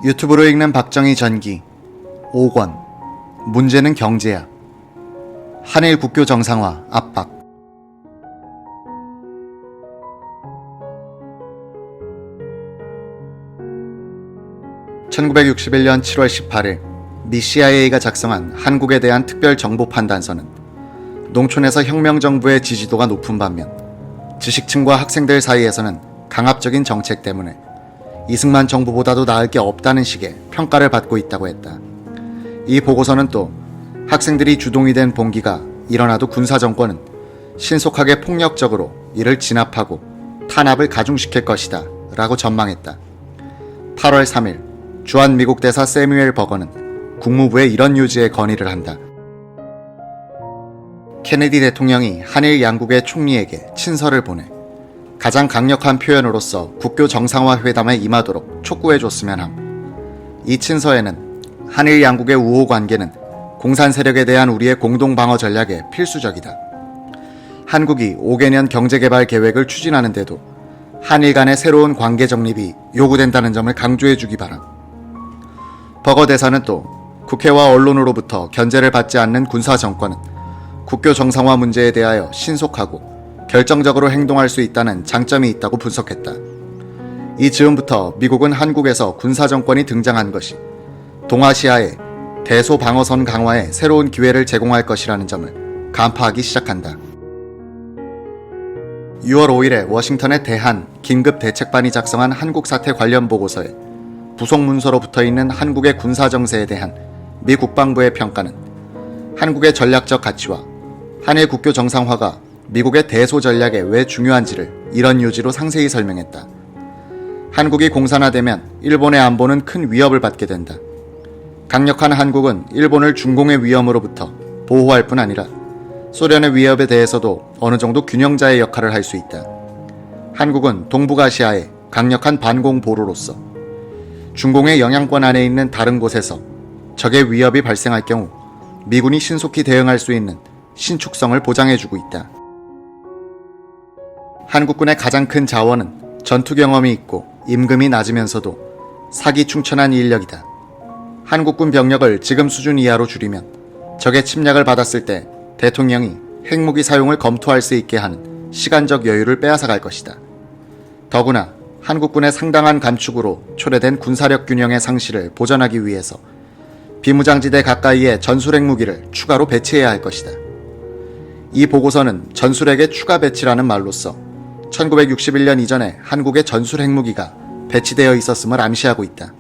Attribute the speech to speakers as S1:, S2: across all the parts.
S1: 유튜브로 읽는 박정희 전기 5권. 문제는 경제야. 한일 국교 정상화 압박. (1961년 7월 18일) 미 CIA가 작성한 한국에 대한 특별 정보 판단서는 농촌에서 혁명정부의 지지도가 높은 반면 지식층과 학생들 사이에서는 강압적인 정책 때문에 이승만 정부보다도 나을 게 없다는 식의 평가를 받고 있다고 했다. 이 보고서는 또 학생들이 주동이 된 봉기가 일어나도 군사정권은 신속하게 폭력적으로 이를 진압하고 탄압을 가중시킬 것이다 라고 전망했다. 8월 3일 주한 미국 대사 세뮤엘 버거는 국무부에 이런 요지의 건의를 한다. 케네디 대통령이 한일 양국의 총리에게 친서를 보내 가장 강력한 표현으로서 국교 정상화 회담에 임하도록 촉구해줬으면 함. 이 친서에는 한일 양국의 우호 관계는 공산 세력에 대한 우리의 공동 방어 전략에 필수적이다. 한국이 5개년 경제개발 계획을 추진하는데도 한일 간의 새로운 관계 정립이 요구된다는 점을 강조해주기 바람. 버거 대사는 또 국회와 언론으로부터 견제를 받지 않는 군사 정권은 국교 정상화 문제에 대하여 신속하고 결정적으로 행동할 수 있다는 장점이 있다고 분석했다. 이 즈음부터 미국은 한국에서 군사정권이 등장한 것이 동아시아의 대소방어선 강화에 새로운 기회를 제공할 것이라는 점을 간파하기 시작한다. 6월 5일에 워싱턴의 대한 긴급대책반이 작성한 한국 사태 관련 보고서에 부속 문서로 붙어있는 한국의 군사정세에 대한 미 국방부의 평가는 한국의 전략적 가치와 한일 국교 정상화가 미국의 대소 전략에 왜 중요한지를 이런 요지로 상세히 설명했다. 한국이 공산화되면 일본의 안보는 큰 위협을 받게 된다. 강력한 한국은 일본을 중공의 위험으로부터 보호할 뿐 아니라 소련의 위협에 대해서도 어느 정도 균형자의 역할을 할 수 있다. 한국은 동북아시아의 강력한 반공 보루로서 중공의 영향권 안에 있는 다른 곳에서 적의 위협이 발생할 경우 미군이 신속히 대응할 수 있는 신축성을 보장해주고 있다. 한국군의 가장 큰 자원은 전투 경험이 있고 임금이 낮으면서도 사기 충천한 인력이다. 한국군 병력을 지금 수준 이하로 줄이면 적의 침략을 받았을 때 대통령이 핵무기 사용을 검토할 수 있게 하는 시간적 여유를 빼앗아갈 것이다. 더구나 한국군의 상당한 감축으로 초래된 군사력 균형의 상실을 보전하기 위해서 비무장지대 가까이에 전술핵무기를 추가로 배치해야 할 것이다. 이 보고서는 전술핵의 추가 배치라는 말로써 1961년 이전에 한국의 전술 핵무기가 배치되어 있었음을 암시하고 있다.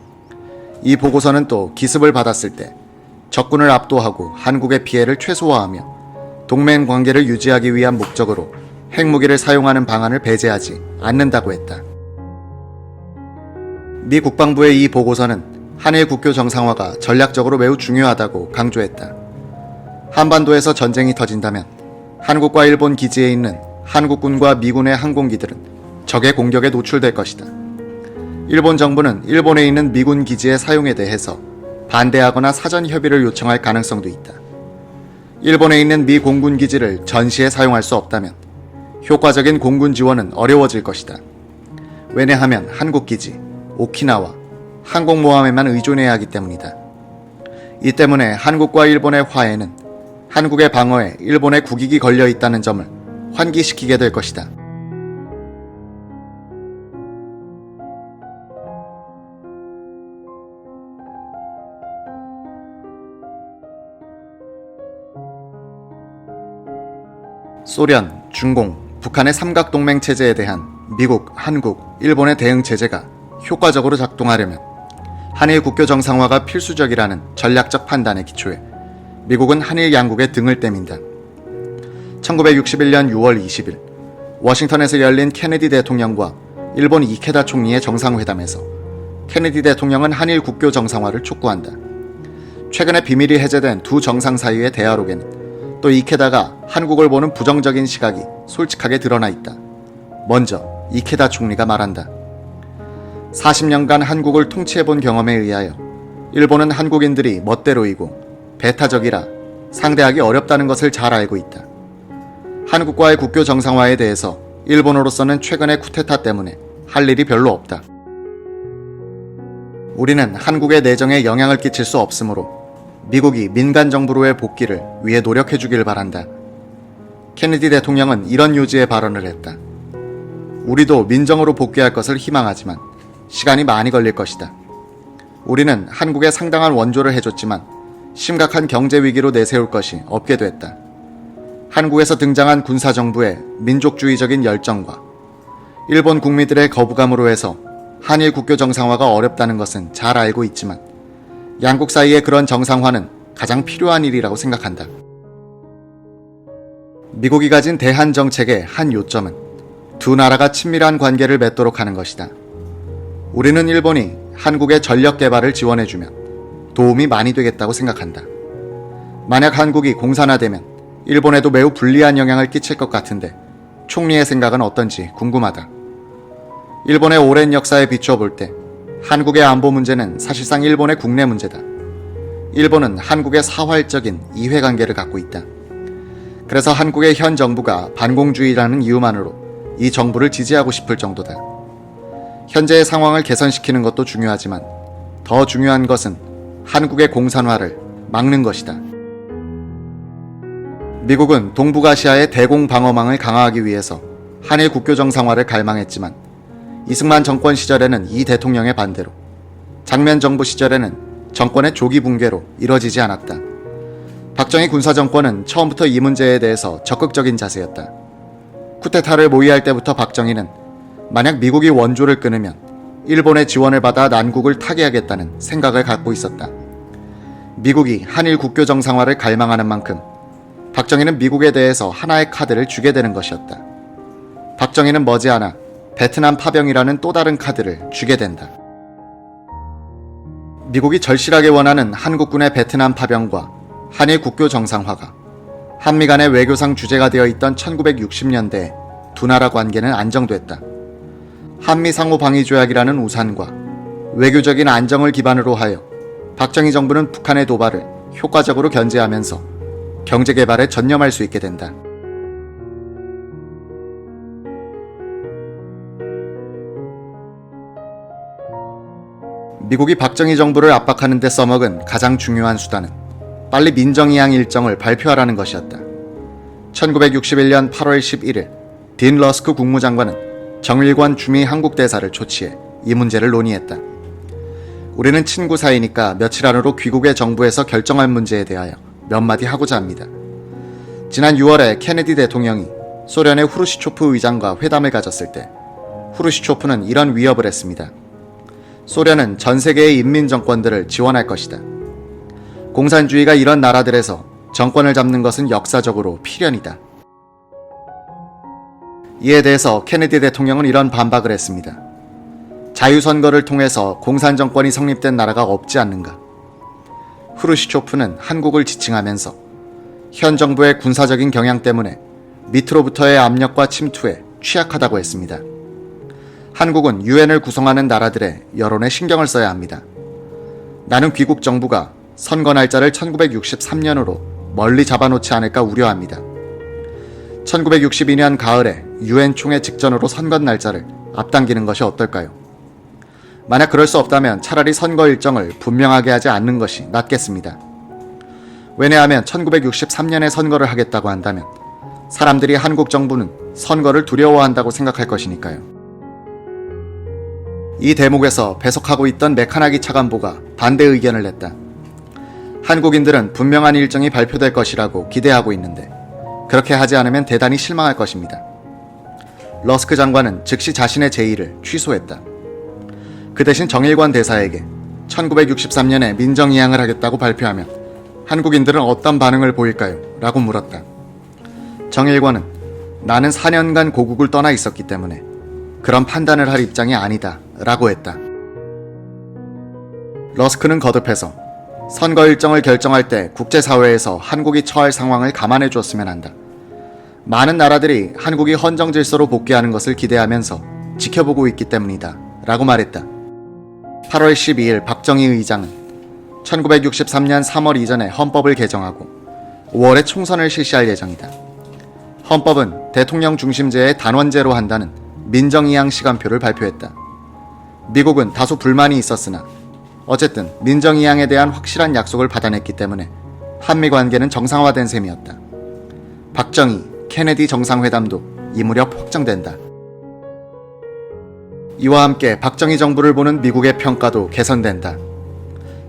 S1: 이 보고서는 또 기습을 받았을 때 적군을 압도하고 한국의 피해를 최소화하며 동맹 관계를 유지하기 위한 목적으로 핵무기를 사용하는 방안을 배제하지 않는다고 했다. 미 국방부의 이 보고서는 한일 국교 정상화가 전략적으로 매우 중요하다고 강조했다. 한반도에서 전쟁이 터진다면 한국과 일본 기지에 있는 한국군과 미군의 항공기들은 적의 공격에 노출될 것이다. 일본 정부는 일본에 있는 미군 기지의 사용에 대해서 반대하거나 사전 협의를 요청할 가능성도 있다. 일본에 있는 미 공군 기지를 전시에 사용할 수 없다면 효과적인 공군 지원은 어려워질 것이다. 왜냐하면 한국 기지, 오키나와, 항공모함에만 의존해야 하기 때문이다. 이 때문에 한국과 일본의 화해는 한국의 방어에 일본의 국익이 걸려 있다는 점을 환기시키게 될 것이다. 소련, 중공, 북한의 삼각동맹 체제에 대한 미국, 한국, 일본의 대응 체제가 효과적으로 작동하려면 한일 국교 정상화가 필수적이라는 전략적 판단에 기초해 미국은 한일 양국의 등을 떼민다. 1961년 6월 20일 워싱턴에서 열린 케네디 대통령과 일본 이케다 총리의 정상회담에서 케네디 대통령은 한일 국교 정상화를 촉구한다. 최근에 비밀이 해제된 두 정상 사이의 대화록에는 또 이케다가 한국을 보는 부정적인 시각이 솔직하게 드러나 있다. 먼저 이케다 총리가 말한다. 40년간 한국을 통치해본 경험에 의하여 일본은 한국인들이 멋대로이고 배타적이라 상대하기 어렵다는 것을 잘 알고 있다. 한국과의 국교 정상화에 대해서 일본으로서는 최근의 쿠데타 때문에 할 일이 별로 없다. 우리는 한국의 내정에 영향을 끼칠 수 없으므로 미국이 민간 정부로의 복귀를 위해 노력해 주길 바란다. 케네디 대통령은 이런 요지의 발언을 했다. 우리도 민정으로 복귀할 것을 희망하지만 시간이 많이 걸릴 것이다. 우리는 한국에 상당한 원조를 해줬지만 심각한 경제 위기로 내세울 것이 없게 됐다. 한국에서 등장한 군사정부의 민족주의적인 열정과 일본 국민들의 거부감으로 해서 한일 국교 정상화가 어렵다는 것은 잘 알고 있지만 양국 사이의 그런 정상화는 가장 필요한 일이라고 생각한다. 미국이 가진 대한 정책의 한 요점은 두 나라가 친밀한 관계를 맺도록 하는 것이다. 우리는 일본이 한국의 전력 개발을 지원해주면 도움이 많이 되겠다고 생각한다. 만약 한국이 공산화되면 일본에도 매우 불리한 영향을 끼칠 것 같은데 총리의 생각은 어떤지 궁금하다. 일본의 오랜 역사에 비추어 볼 때 한국의 안보 문제는 사실상 일본의 국내 문제다. 일본은 한국의 사활적인 이해관계를 갖고 있다. 그래서 한국의 현 정부가 반공주의라는 이유만으로 이 정부를 지지하고 싶을 정도다. 현재의 상황을 개선시키는 것도 중요하지만 더 중요한 것은 한국의 공산화를 막는 것이다. 미국은 동북아시아의 대공방어망을 강화하기 위해서 한일 국교 정상화를 갈망했지만 이승만 정권 시절에는 이 대통령의 반대로, 장면 정부 시절에는 정권의 조기 붕괴로 이뤄지지 않았다. 박정희 군사정권은 처음부터 이 문제에 대해서 적극적인 자세였다. 쿠데타를 모의할 때부터 박정희는 만약 미국이 원조를 끊으면 일본의 지원을 받아 난국을 타개하겠다는 생각을 갖고 있었다. 미국이 한일 국교 정상화를 갈망하는 만큼 박정희는 미국에 대해서 하나의 카드를 주게 되는 것이었다. 박정희는 머지않아 베트남 파병이라는 또 다른 카드를 주게 된다. 미국이 절실하게 원하는 한국군의 베트남 파병과 한일 국교 정상화가 한미 간의 외교상 주제가 되어 있던 1960년대에 두 나라 관계는 안정됐다. 한미 상호 방위 조약이라는 우산과 외교적인 안정을 기반으로 하여 박정희 정부는 북한의 도발을 효과적으로 견제하면서 경제 개발에 전념할 수 있게 된다. 미국이 박정희 정부를 압박하는 데 써먹은 가장 중요한 수단은 빨리 민정이양 일정을 발표하라는 것이었다. 1961년 8월 11일 딘 러스크 국무장관은 정일관 주미 한국대사를 초치해 이 문제를 논의했다. 우리는 친구 사이니까 며칠 안으로 귀국의 정부에서 결정할 문제에 대하여 몇 마디 하고자 합니다. 지난 6월에 케네디 대통령이 소련의 후르시초프 의장과 회담을 가졌을 때 후르시초프는 이런 위협을 했습니다. 소련은 전 세계의 인민정권들을 지원할 것이다. 공산주의가 이런 나라들에서 정권을 잡는 것은 역사적으로 필연이다. 이에 대해서 케네디 대통령은 이런 반박을 했습니다. 자유선거를 통해서 공산정권이 성립된 나라가 없지 않는가. 후르시초프는 한국을 지칭하면서 현 정부의 군사적인 경향 때문에 밑으로부터의 압력과 침투에 취약하다고 했습니다. 한국은 유엔을 구성하는 나라들의 여론에 신경을 써야 합니다. 나는 귀국 정부가 선거 날짜를 1963년으로 멀리 잡아놓지 않을까 우려합니다. 1962년 가을에 유엔 총회 직전으로 선거 날짜를 앞당기는 것이 어떨까요? 만약 그럴 수 없다면 차라리 선거 일정을 분명하게 하지 않는 것이 낫겠습니다. 왜냐하면 1963년에 선거를 하겠다고 한다면 사람들이 한국 정부는 선거를 두려워한다고 생각할 것이니까요. 이 대목에서 배석하고 있던 메카나기 차관보가 반대 의견을 냈다. 한국인들은 분명한 일정이 발표될 것이라고 기대하고 있는데 그렇게 하지 않으면 대단히 실망할 것입니다. 러스크 장관은 즉시 자신의 제의를 취소했다. 그 대신 정일관 대사에게 1963년에 민정이양을 하겠다고 발표하면 한국인들은 어떤 반응을 보일까요? 라고 물었다. 정일관은 나는 4년간 고국을 떠나 있었기 때문에 그런 판단을 할 입장이 아니다 라고 했다. 러스크는 거듭해서 선거 일정을 결정할 때 국제사회에서 한국이 처할 상황을 감안해 주었으면 한다. 많은 나라들이 한국이 헌정 질서로 복귀하는 것을 기대하면서 지켜보고 있기 때문이다 라고 말했다. 8월 12일 박정희 의장은 1963년 3월 이전에 헌법을 개정하고 5월에 총선을 실시할 예정이다. 헌법은 대통령 중심제의 단원제로 한다는 민정이양 시간표를 발표했다. 미국은 다소 불만이 있었으나 어쨌든 민정이양에 대한 확실한 약속을 받아냈기 때문에 한미 관계는 정상화된 셈이었다. 박정희, 케네디 정상회담도 이 무렵 확정된다. 이와 함께 박정희 정부를 보는 미국의 평가도 개선된다.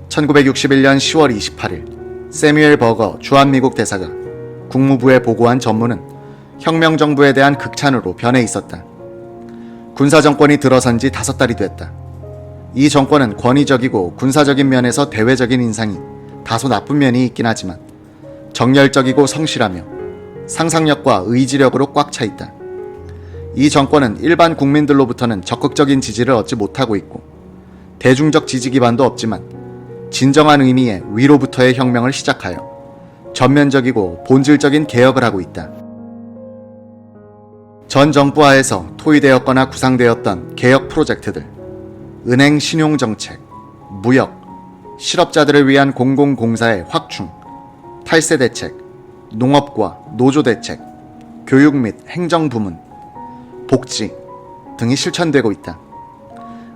S1: 1961년 10월 28일 세뮤엘 버거 주한미국 대사가 국무부에 보고한 전문은 혁명정부에 대한 극찬으로 변해 있었다. 군사정권이 들어선 지 5달이 됐다. 이 정권은 권위적이고 군사적인 면에서 대외적인 인상이 다소 나쁜 면이 있긴 하지만 정열적이고 성실하며 상상력과 의지력으로 꽉 차 있다. 이 정권은 일반 국민들로부터는 적극적인 지지를 얻지 못하고 있고 대중적 지지 기반도 없지만 진정한 의미의 위로부터의 혁명을 시작하여 전면적이고 본질적인 개혁을 하고 있다. 전 정부 하에서 토의되었거나 구상되었던 개혁 프로젝트들, 은행 신용정책, 무역, 실업자들을 위한 공공공사의 확충, 탈세 대책, 농업과 노조 대책, 교육 및 행정 부문, 복지 등이 실천되고 있다.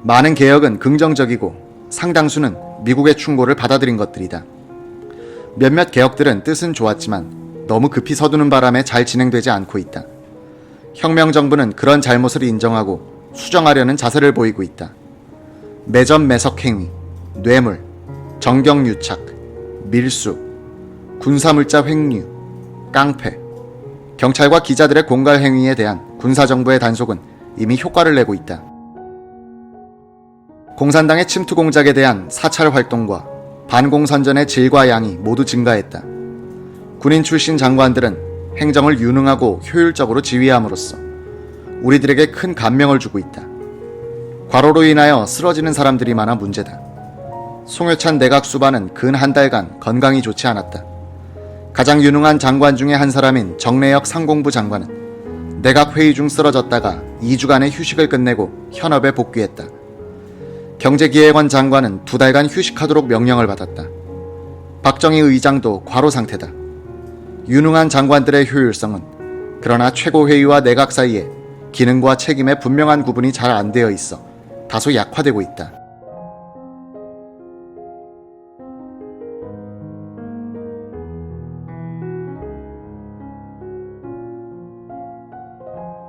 S1: 많은 개혁은 긍정적이고 상당수는 미국의 충고를 받아들인 것들이다. 몇몇 개혁들은 뜻은 좋았지만 너무 급히 서두는 바람에 잘 진행되지 않고 있다. 혁명정부는 그런 잘못을 인정하고 수정하려는 자세를 보이고 있다. 매점 매석 행위, 뇌물, 정경유착, 밀수, 군사물자 횡류, 깡패, 경찰과 기자들의 공갈 행위에 대한 군사정부의 단속은 이미 효과를 내고 있다. 공산당의 침투 공작에 대한 사찰 활동과 반공선전의 질과 양이 모두 증가했다. 군인 출신 장관들은 행정을 유능하고 효율적으로 지휘함으로써 우리들에게 큰 감명을 주고 있다. 과로로 인하여 쓰러지는 사람들이 많아 문제다. 송효찬 내각 수반은 근 한 달간 건강이 좋지 않았다. 가장 유능한 장관 중에 한 사람인 정래혁 상공부 장관은 내각 회의 중 쓰러졌다가 2주간의 휴식을 끝내고 현업에 복귀했다. 경제기획원 장관은 2달간 휴식하도록 명령을 받았다. 박정희 의장도 과로 상태다. 유능한 장관들의 효율성은 그러나 최고회의와 내각 사이에 기능과 책임의 분명한 구분이 잘 안 되어 있어 다소 약화되고 있다.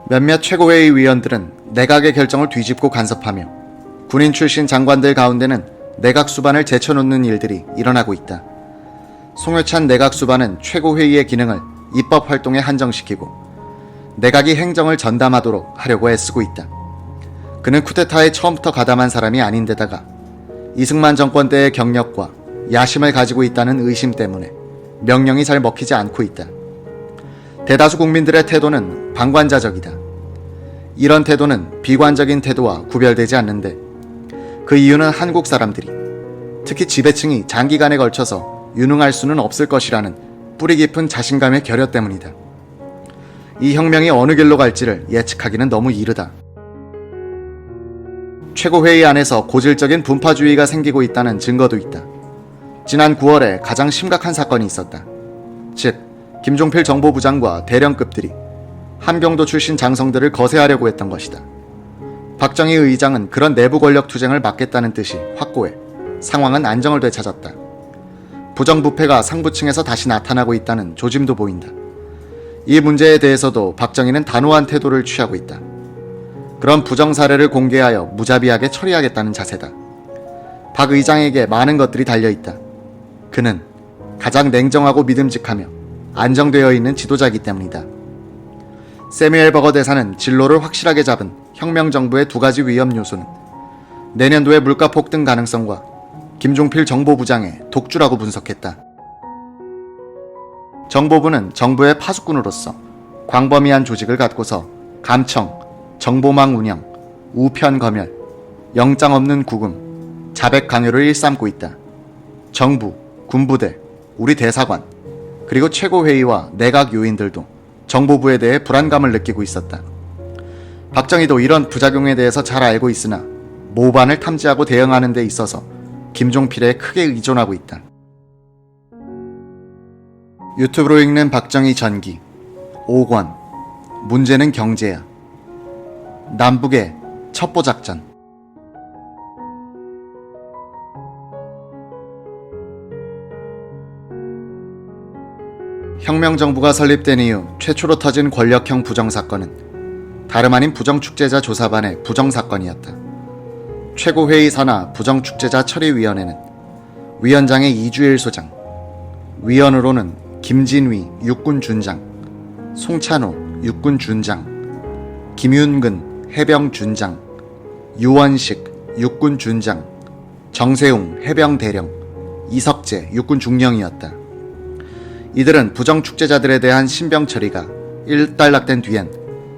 S1: 몇몇 최고회의 위원들은 내각의 결정을 뒤집고 간섭하며 군인 출신 장관들 가운데는 내각 수반을 제쳐놓는 일들이 일어나고 있다. 송효찬 내각 수반은 최고회의의 기능을 입법 활동에 한정시키고 내각이 행정을 전담하도록 하려고 애쓰고 있다. 그는 쿠데타에 처음부터 가담한 사람이 아닌데다가 이승만 정권 때의 경력과 야심을 가지고 있다는 의심 때문에 명령이 잘 먹히지 않고 있다. 대다수 국민들의 태도는 방관자적이다. 이런 태도는 비관적인 태도와 구별되지 않는데 그 이유는 한국 사람들이, 특히 지배층이 장기간에 걸쳐서 유능할 수는 없을 것이라는 뿌리 깊은 자신감의 결여 때문이다. 이 혁명이 어느 길로 갈지를 예측하기는 너무 이르다. 최고회의 안에서 고질적인 분파주의가 생기고 있다는 증거도 있다. 지난 9월에 가장 심각한 사건이 있었다. 즉, 김종필 정보부장과 대령급들이 함경도 출신 장성들을 거세하려고 했던 것이다. 박정희 의장은 그런 내부 권력 투쟁을 막겠다는 뜻이 확고해 상황은 안정을 되찾았다. 부정부패가 상부층에서 다시 나타나고 있다는 조짐도 보인다. 이 문제에 대해서도 박정희는 단호한 태도를 취하고 있다. 그런 부정 사례를 공개하여 무자비하게 처리하겠다는 자세다. 박 의장에게 많은 것들이 달려있다. 그는 가장 냉정하고 믿음직하며 안정되어 있는 지도자이기 때문이다. 세뮤엘 버거 대사는 진로를 확실하게 잡은 혁명정부의 2가지 위험 요소는 내년도의 물가 폭등 가능성과 김종필 정보부장의 독주라고 분석했다. 정보부는 정부의 파수꾼으로서 광범위한 조직을 갖고서 감청, 정보망 운영, 우편 검열, 영장 없는 구금, 자백 강요를 일삼고 있다. 정부, 군부대, 우리 대사관, 그리고 최고회의와 내각 요인들도 정보부에 대해 불안감을 느끼고 있었다. 박정희도 이런 부작용에 대해서 잘 알고 있으나 모반을 탐지하고 대응하는 데 있어서 김종필에 크게 의존하고 있다. 유튜브로 읽는 박정희 전기 5권 문제는 경제야. 남북의 첩보작전. 혁명정부가 설립된 이후 최초로 터진 권력형 부정사건은 다름 아닌 부정축제자 조사반의 부정사건이었다. 최고회의 산하 부정축제자 처리위원회는 위원장의 이주일 소장, 위원으로는 김진위 육군준장, 송찬호 육군준장, 김윤근 해병준장, 유원식 육군준장, 정세웅 해병대령, 이석재 육군중령이었다. 이들은 부정축제자들에 대한 신병 처리가 일단락된 뒤엔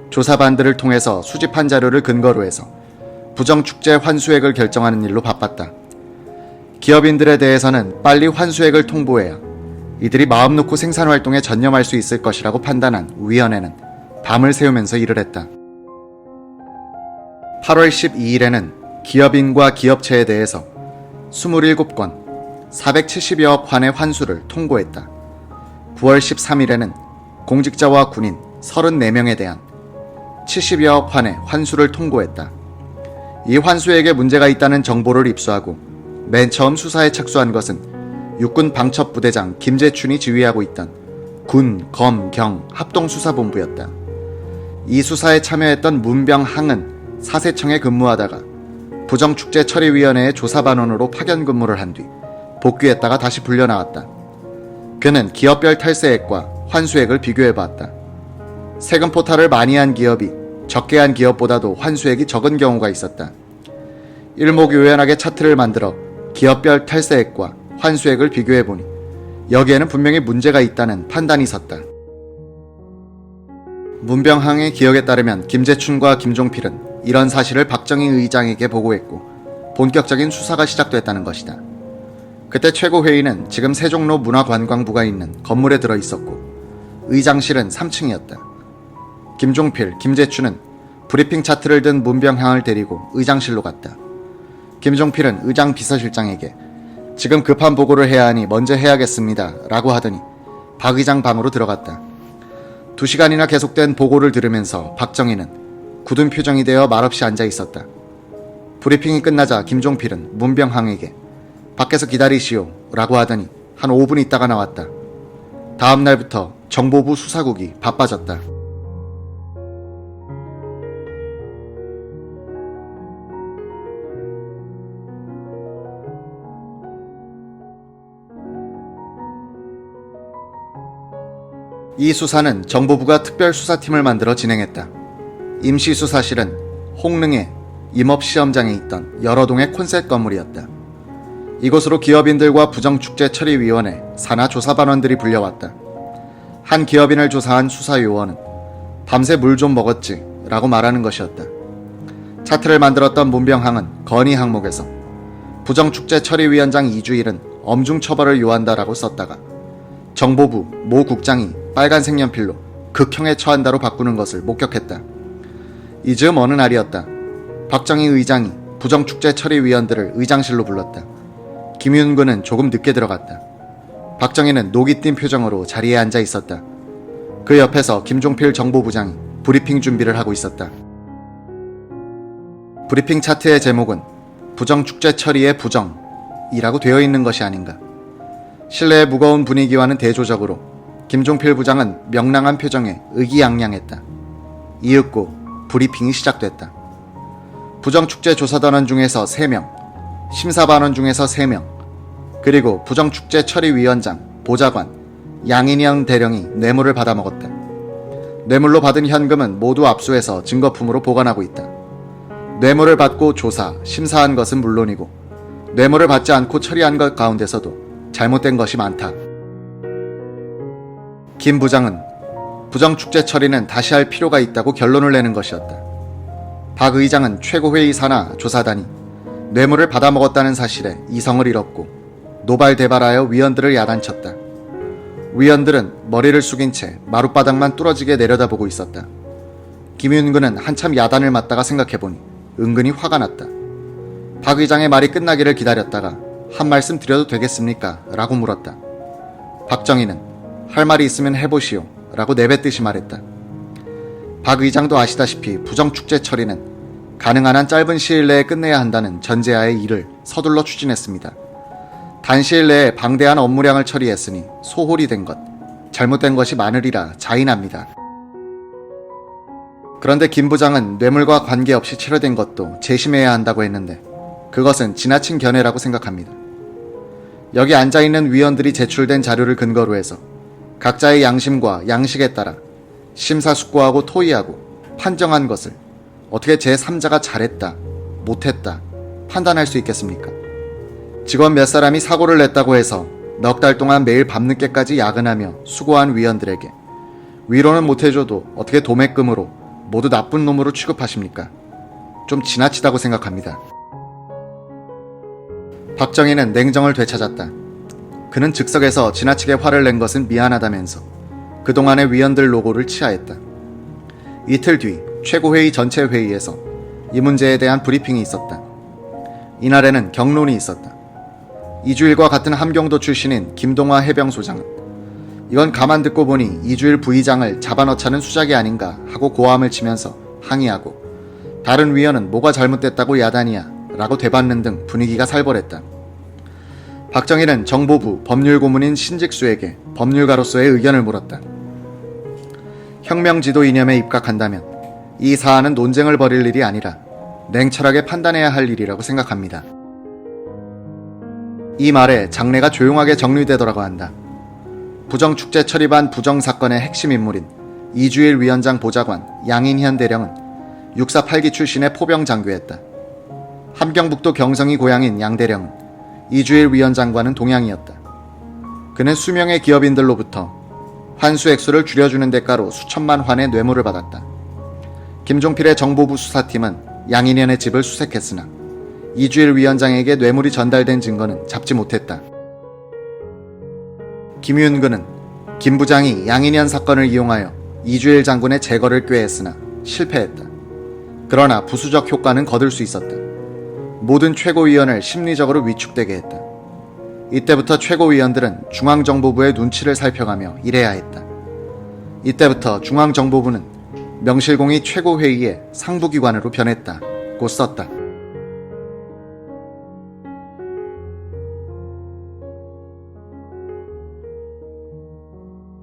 S1: 조사반들을 통해서 수집한 자료를 근거로 해서 부정축제 환수액을 결정하는 일로 바빴다. 기업인들에 대해서는 빨리 환수액을 통보해야 이들이 마음 놓고 생산활동에 전념할 수 있을 것이라고 판단한 위원회는 밤을 새우면서 일을 했다. 8월 12일에는 기업인과 기업체에 대해서 27건 470여억 환의 환수를 통고했다. 9월 13일에는 공직자와 군인 34명에 대한 70여억 환의 환수를 통고했다. 이 환수액에 문제가 있다는 정보를 입수하고 맨 처음 수사에 착수한 것은 육군 방첩부대장 김재춘이 지휘하고 있던 군, 검, 경 합동수사본부였다. 이 수사에 참여했던 문병항은 사세청에 근무하다가 부정축제처리위원회의 조사반원으로 파견 근무를 한 뒤 복귀했다가 다시 불려나왔다. 그는 기업별 탈세액과 환수액을 비교해봤다. 세금 포탈을 많이 한 기업이 적게 한 기업보다도 환수액이 적은 경우가 있었다. 일목요연하게 차트를 만들어 기업별 탈세액과 환수액을 비교해보니 여기에는 분명히 문제가 있다는 판단이 섰다. 문병항의 기억에 따르면 김재춘과 김종필은 이런 사실을 박정희 의장에게 보고했고 본격적인 수사가 시작됐다는 것이다. 그때 최고회의는 지금 세종로 문화관광부가 있는 건물에 들어있었고 의장실은 3층이었다. 김종필, 김재춘은 브리핑 차트를 든 문병항을 데리고 의장실로 갔다. 김종필은 의장 비서실장에게 지금 급한 보고를 해야 하니 먼저 해야겠습니다 라고 하더니 박 의장 방으로 들어갔다. 2시간이나 계속된 보고를 들으면서 박정희는 굳은 표정이 되어 말없이 앉아 있었다. 브리핑이 끝나자 김종필은 문병항에게 밖에서 기다리시오 라고 하더니 한 5분 있다가 나왔다. 다음 날부터 정보부 수사국이 바빠졌다. 이 수사는 정보부가 특별수사팀을 만들어 진행했다. 임시수사실은 홍릉의 임업시험장에 있던 여러 동의 콘셋 건물이었다. 이곳으로 기업인들과 부정축제처리위원회 산하 조사반원들이 불려왔다. 한 기업인을 조사한 수사요원은 밤새 물 좀 먹었지 라고 말하는 것이었다. 차트를 만들었던 문병항은 건의 항목에서 부정축제처리위원장 이주일은 엄중처벌을 요한다라고 썼다가 정보부 모 국장이 빨간 색연필로 극형에 처한다로 바꾸는 것을 목격했다. 이 즈음 어느 날이었다. 박정희 의장이 부정축제처리위원들을 의장실로 불렀다. 김윤근은 조금 늦게 들어갔다. 박정희는 녹이 띈 표정으로 자리에 앉아 있었다. 그 옆에서 김종필 정보부장이 브리핑 준비를 하고 있었다. 브리핑 차트의 제목은 부정축제 처리의 부정이라고 되어 있는 것이 아닌가. 실내의 무거운 분위기와는 대조적으로 김종필 부장은 명랑한 표정에 의기양양했다. 이윽고 브리핑이 시작됐다. 부정축제 조사단원 중에서 3명, 심사반원 중에서 3명, 그리고 부정축제처리위원장, 보좌관, 양인영 대령이 뇌물을 받아먹었다. 뇌물로 받은 현금은 모두 압수해서 증거품으로 보관하고 있다. 뇌물을 받고 조사, 심사한 것은 물론이고 뇌물을 받지 않고 처리한 것 가운데서도 잘못된 것이 많다. 김 부장은 부정축제 처리는 다시 할 필요가 있다고 결론을 내는 것이었다. 박 의장은 최고회의 산하 조사단이 뇌물을 받아먹었다는 사실에 이성을 잃었고 노발대발하여 위원들을 야단쳤다. 위원들은 머리를 숙인 채 마룻바닥만 뚫어지게 내려다보고 있었다. 김윤근은 한참 야단을 맞다가 생각해보니 은근히 화가 났다. 박 의장의 말이 끝나기를 기다렸다가 한 말씀 드려도 되겠습니까? 라고 물었다. 박정희는 할 말이 있으면 해보시오 라고 내뱉듯이 말했다. 박 의장도 아시다시피 부정축제 처리는 가능한 한 짧은 시일 내에 끝내야 한다는 전제하에 일을 서둘러 추진했습니다. 단시일 내에 방대한 업무량을 처리했으니 소홀히 된 것, 잘못된 것이 많으리라 자인합니다. 그런데 김 부장은 뇌물과 관계없이 체류된 것도 재심해야 한다고 했는데 그것은 지나친 견해라고 생각합니다. 여기 앉아있는 위원들이 제출된 자료를 근거로 해서 각자의 양심과 양식에 따라 심사숙고하고 토의하고 판정한 것을 어떻게 제3자가 잘했다, 못했다 판단할 수 있겠습니까? 직원 몇 사람이 사고를 냈다고 해서 넉 달 동안 매일 밤늦게까지 야근하며 수고한 위원들에게 위로는 못해줘도 어떻게 도매금으로 모두 나쁜 놈으로 취급하십니까? 좀 지나치다고 생각합니다. 박정희는 냉정을 되찾았다. 그는 즉석에서 지나치게 화를 낸 것은 미안하다면서 그동안의 위원들 노고를 치하했다. 이틀 뒤 최고회의 전체 회의에서 이 문제에 대한 브리핑이 있었다. 이날에는 경론이 있었다. 이주일과 같은 함경도 출신인 김동화 해병소장은 이건 가만 듣고 보니 이주일 부의장을 잡아넣자는 수작이 아닌가 하고 고함을 치면서 항의하고 다른 위원은 뭐가 잘못됐다고 야단이야 라고 되받는 등 분위기가 살벌했다. 박정희는 정보부 법률고문인 신직수에게 법률가로서의 의견을 물었다. 혁명지도 이념에 입각한다면 이 사안은 논쟁을 벌일 일이 아니라 냉철하게 판단해야 할 일이라고 생각합니다. 이 말에 장례가 조용하게 정리되더라고 한다. 부정축제 처리반 부정사건의 핵심 인물인 이주일 위원장 보좌관 양인현 대령은 육사 8기 출신의 포병장교였다. 함경북도 경성이 고향인 양 대령은 이주일 위원장과는 동양이었다. 그는 수명의 기업인들로부터 환수 액수를 줄여주는 대가로 수천만 환의 뇌물을 받았다. 김종필의 정보부 수사팀은 양인현의 집을 수색했으나 이주일 위원장에게 뇌물이 전달된 증거는 잡지 못했다. 김윤근은 김 부장이 양인현 사건을 이용하여 이주일 장군의 제거를 꾀했으나 실패했다. 그러나 부수적 효과는 거둘 수 있었다. 모든 최고위원을 심리적으로 위축되게 했다. 이때부터 최고위원들은 중앙정보부의 눈치를 살펴가며 일해야 했다. 이때부터 중앙정보부는 명실공히 최고회의의 상부기관으로 변했다고 썼다.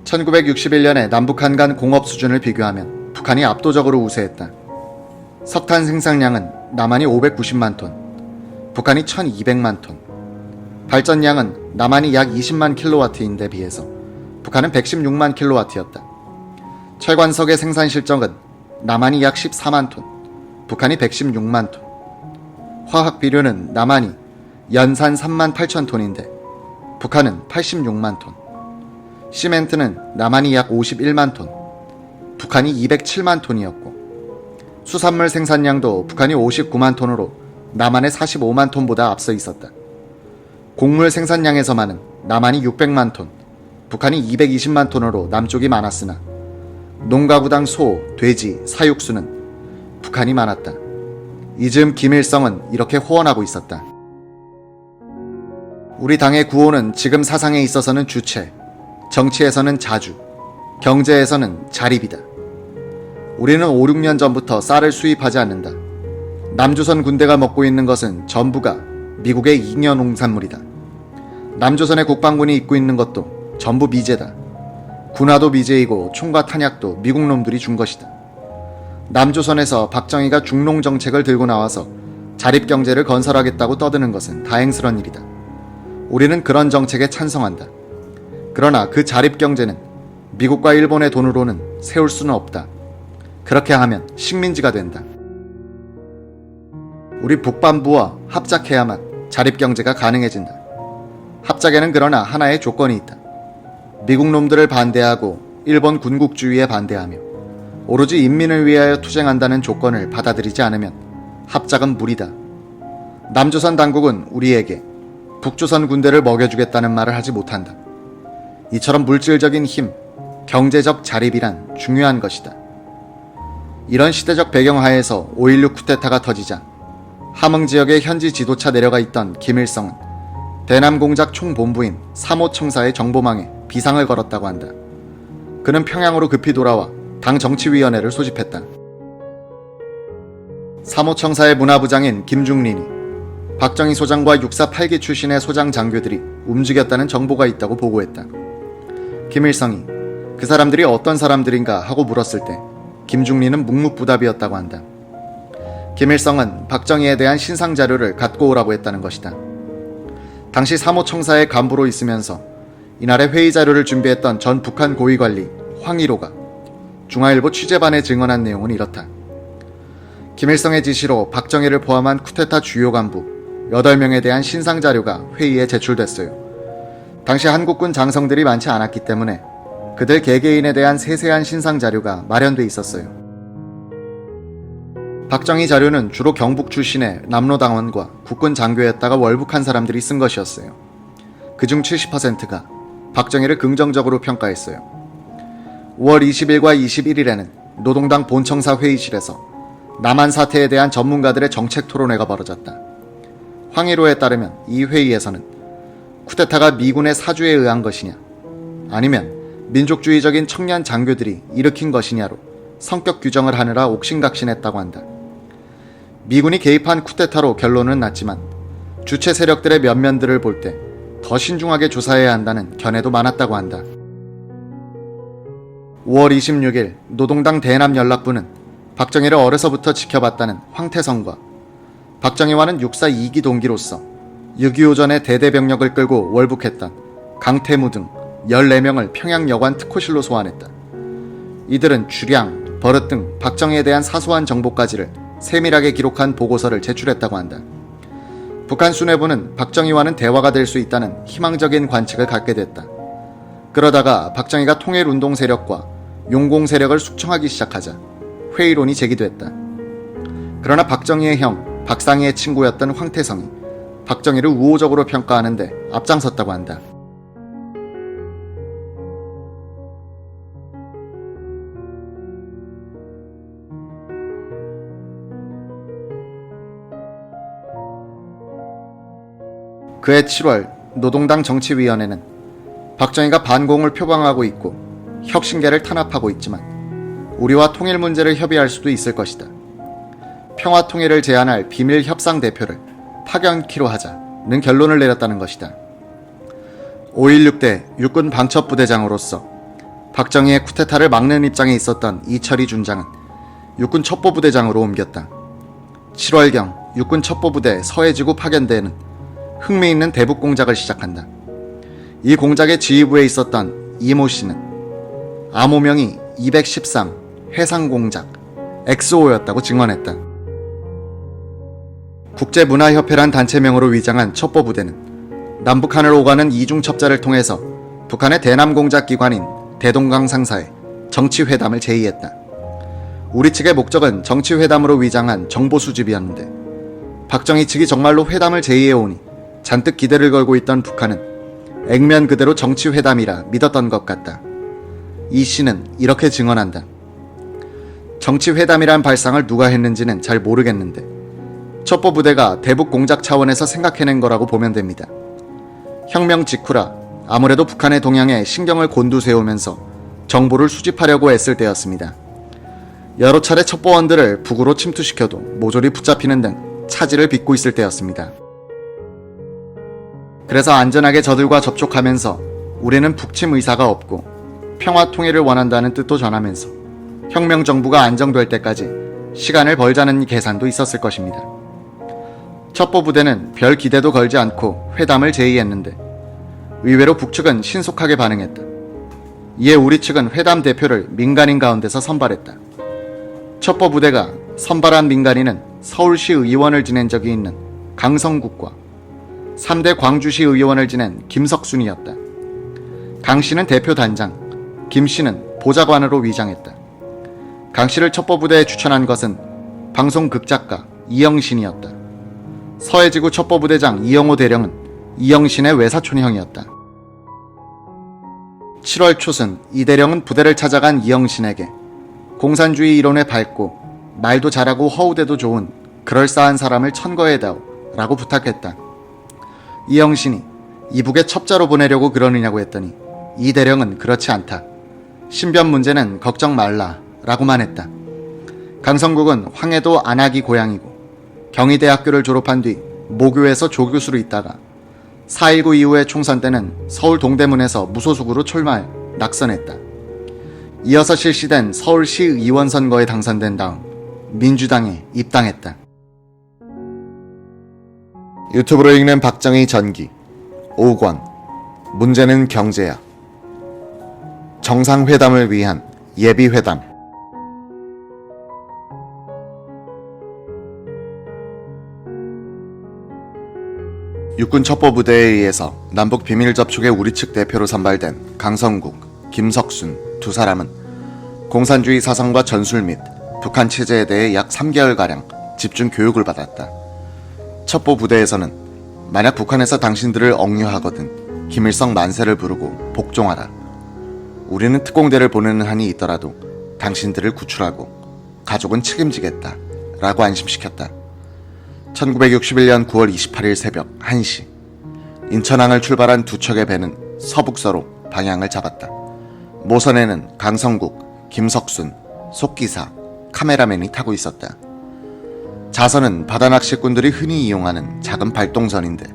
S1: (1961년에) 남북한 간 공업 수준을 비교하면 북한이 압도적으로 우세했다. 석탄 생산량은 남한이 590만 톤, 북한이 1200만 톤. 발전량은 남한이 약 20만 킬로와트인데 비해서 북한은 116만 킬로와트였다. 철관석의 생산 실적은 남한이 약 14만 톤, 북한이 116만 톤. 화학 비료는 남한이 연산 3만 8천 톤인데 북한은 86만 톤. 시멘트는 남한이 약 51만 톤, 북한이 207만 톤이었고 수산물 생산량도 북한이 59만 톤으로 남한의 45만 톤보다 앞서 있었다. 곡물 생산량에서만은 남한이 600만 톤, 북한이 220만 톤으로 남쪽이 많았으나 농가구당 소, 돼지, 사육수는 북한이 많았다. 이즈음 김일성은 이렇게 호언하고 있었다. 우리 당의 구호는 지금 사상에 있어서는 주체, 정치에서는 자주, 경제에서는 자립이다. 우리는 5, 6년 전부터 쌀을 수입하지 않는다. 남조선 군대가 먹고 있는 것은 전부가 미국의 잉여 농산물이다. 남조선의 국방군이 입고 있는 것도 전부 미제다. 군화도 미제이고 총과 탄약도 미국 놈들이 준 것이다. 남조선에서 박정희가 중농 정책을 들고 나와서 자립경제를 건설하겠다고 떠드는 것은 다행스런 일이다. 우리는 그런 정책에 찬성한다. 그러나 그 자립경제는 미국과 일본의 돈으로는 세울 수는 없다. 그렇게 하면 식민지가 된다. 우리 북반부와 합작해야만 자립경제가 가능해진다. 합작에는 그러나 하나의 조건이 있다. 미국 놈들을 반대하고 일본 군국주의에 반대하며 오로지 인민을 위하여 투쟁한다는 조건을 받아들이지 않으면 합작은 무리다. 남조선 당국은 우리에게 북조선 군대를 먹여주겠다는 말을 하지 못한다. 이처럼 물질적인 힘, 경제적 자립이란 중요한 것이다. 이런 시대적 배경하에서 5.16 쿠데타가 터지자 함흥 지역에 현지 지도차 내려가 있던 김일성은 대남공작 총본부인 3호 청사의 정보망에 비상을 걸었다고 한다. 그는 평양으로 급히 돌아와 당 정치위원회를 소집했다. 3호 청사의 문화부장인 김중린이 박정희 소장과 육사 8기 출신의 소장 장교들이 움직였다는 정보가 있다고 보고했다. 김일성이 그 사람들이 어떤 사람들인가 하고 물었을 때 김중리는 묵묵부답이었다고 한다. 김일성은 박정희에 대한 신상 자료를 갖고 오라고 했다는 것이다. 당시 사모청사의 간부로 있으면서 이날의 회의 자료를 준비했던 전 북한 고위관리 황일호가 중화일보 취재반에 증언한 내용은 이렇다. 김일성의 지시로 박정희를 포함한 쿠데타 주요 간부 8명에 대한 신상 자료가 회의에 제출됐어요. 당시 한국군 장성들이 많지 않았기 때문에 그들 개개인에 대한 세세한 신상 자료가 마련돼 있었어요. 박정희 자료는 주로 경북 출신의 남로당원과 국군 장교였다가 월북한 사람들이 쓴 것이었어요. 그중 70%가 박정희를 긍정적으로 평가했어요. 5월 20일과 21일에는 노동당 본청사 회의실에서 남한 사태에 대한 전문가들의 정책 토론회가 벌어졌다. 황일호에 따르면 이 회의에서는 쿠데타가 미군의 사주에 의한 것이냐 아니면 민족주의적인 청년 장교들이 일으킨 것이냐로 성격 규정을 하느라 옥신각신했다고 한다. 미군이 개입한 쿠데타로 결론은 났지만 주체 세력들의 면면들을 볼 때 더 신중하게 조사해야 한다는 견해도 많았다고 한다. 5월 26일 노동당 대남연락부는 박정희를 어려서부터 지켜봤다는 황태성과 박정희와는 육사 2기 동기로서 6.25 전에 대대병력을 끌고 월북했던 강태무 등 14명을 평양여관 특호실로 소환했다. 이들은 주량, 버릇 등 박정희에 대한 사소한 정보까지를 세밀하게 기록한 보고서를 제출했다고 한다. 북한 수뇌부는 박정희와는 대화가 될 수 있다는 희망적인 관측을 갖게 됐다. 그러다가 박정희가 통일운동 세력과 용공 세력을 숙청하기 시작하자 회의론이 제기됐다. 그러나 박정희의 형, 박상희의 친구였던 황태성이 박정희를 우호적으로 평가하는데 앞장섰다고 한다. 그해 7월 노동당 정치위원회는 박정희가 반공을 표방하고 있고 혁신계를 탄압하고 있지만 우리와 통일 문제를 협의할 수도 있을 것이다. 평화 통일을 제안할 비밀 협상 대표를 파견키로 하자는 결론을 내렸다는 것이다. 5.16대 육군 방첩부대장으로서 박정희의 쿠데타를 막는 입장에 있었던 이철희 준장은 육군 첩보부대장으로 옮겼다. 7월경 육군 첩보부대 서해지구 파견대에는 흥미있는 대북 공작을 시작한다. 이 공작의 지휘부에 있었던 이모 씨는 암호명이 213 해상공작 XO였다고 증언했다. 국제문화협회란 단체명으로 위장한 첩보부대는 남북한을 오가는 이중첩자를 통해서 북한의 대남공작기관인 대동강 상사에 정치회담을 제의했다. 우리 측의 목적은 정치회담으로 위장한 정보수집이었는데 박정희 측이 정말로 회담을 제의해오니 잔뜩 기대를 걸고 있던 북한은 액면 그대로 정치회담이라 믿었던 것 같다. 이 씨는 이렇게 증언한다. 정치회담이란 발상을 누가 했는지는 잘 모르겠는데 첩보부대가 대북 공작 차원에서 생각해낸 거라고 보면 됩니다. 혁명 직후라 아무래도 북한의 동향에 신경을 곤두세우면서 정보를 수집하려고 애쓸 때였습니다. 여러 차례 첩보원들을 북으로 침투시켜도 모조리 붙잡히는 등 차질을 빚고 있을 때였습니다. 그래서 안전하게 저들과 접촉하면서 우리는 북침 의사가 없고 평화 통일을 원한다는 뜻도 전하면서 혁명 정부가 안정될 때까지 시간을 벌자는 계산도 있었을 것입니다. 첩보부대는 별 기대도 걸지 않고 회담을 제의했는데 의외로 북측은 신속하게 반응했다. 이에 우리 측은 회담 대표를 민간인 가운데서 선발했다. 첩보부대가 선발한 민간인은 서울시 의원을 지낸 적이 있는 강성국과 3대 광주시 의원을 지낸 김석순이었다. 강 씨는 대표 단장, 김 씨는 보좌관으로 위장했다. 강 씨를 첩보부대에 추천한 것은 방송극작가 이영신이었다. 서해지구 첩보부대장 이영호 대령은 이영신의 외사촌형이었다. 7월 초순 이 대령은 부대를 찾아간 이영신에게 공산주의 이론에 밝고 말도 잘하고 허우대도 좋은 그럴싸한 사람을 천거해다오 라고 부탁했다. 이영신이 이북에 첩자로 보내려고 그러느냐고 했더니 이 대령은 그렇지 않다. 신변 문제는 걱정 말라 라고만 했다. 강성국은 황해도 안악이 고향이고 경희대학교를 졸업한 뒤 모교에서 조교수로 있다가 4.19 이후의 총선 때는 서울 동대문에서 무소속으로 출마해 낙선했다. 이어서 실시된 서울시 의원 선거에 당선된 다음 민주당에 입당했다. 유튜브로 읽는 박정희 전기 5권 문제는 경제야. 정상회담을 위한 예비회담. 육군 첩보부대에 의해서 남북 비밀 접촉의 우리 측 대표로 선발된 강성국, 김석순 두 사람은 공산주의 사상과 전술 및 북한 체제에 대해 약 3개월가량 집중 교육을 받았다. 첩보부대에서는 만약 북한에서 당신들을 억류하거든 김일성 만세를 부르고 복종하라. 우리는 특공대를 보내는 한이 있더라도 당신들을 구출하고 가족은 책임지겠다 라고 안심시켰다. 1961년 9월 28일 새벽 1시 인천항을 출발한 두 척의 배는 서북서로 방향을 잡았다. 모선에는 강성국, 김석순, 속기사, 카메라맨이 타고 있었다. 자선은 바다 낚시꾼들이 흔히 이용하는 작은 발동선인데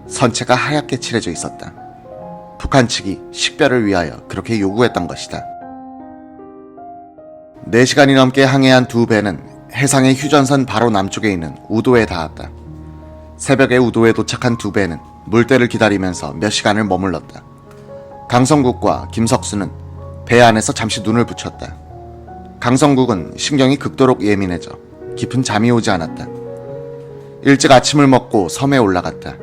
S1: 선체가 하얗게 칠해져 있었다. 북한 측이 식별을 위하여 그렇게 요구했던 것이다. 4시간이 넘게 항해한 두 배는 해상의 휴전선 바로 남쪽에 있는 우도에 닿았다. 새벽에 우도에 도착한 두 배는 물때를 기다리면서 몇 시간을 머물렀다. 강성국과 김석수는 배 안에서 잠시 눈을 붙였다. 강성국은 신경이 극도로 예민해져 깊은 잠이 오지 않았다. 일찍 아침을 먹고 섬에 올라갔다.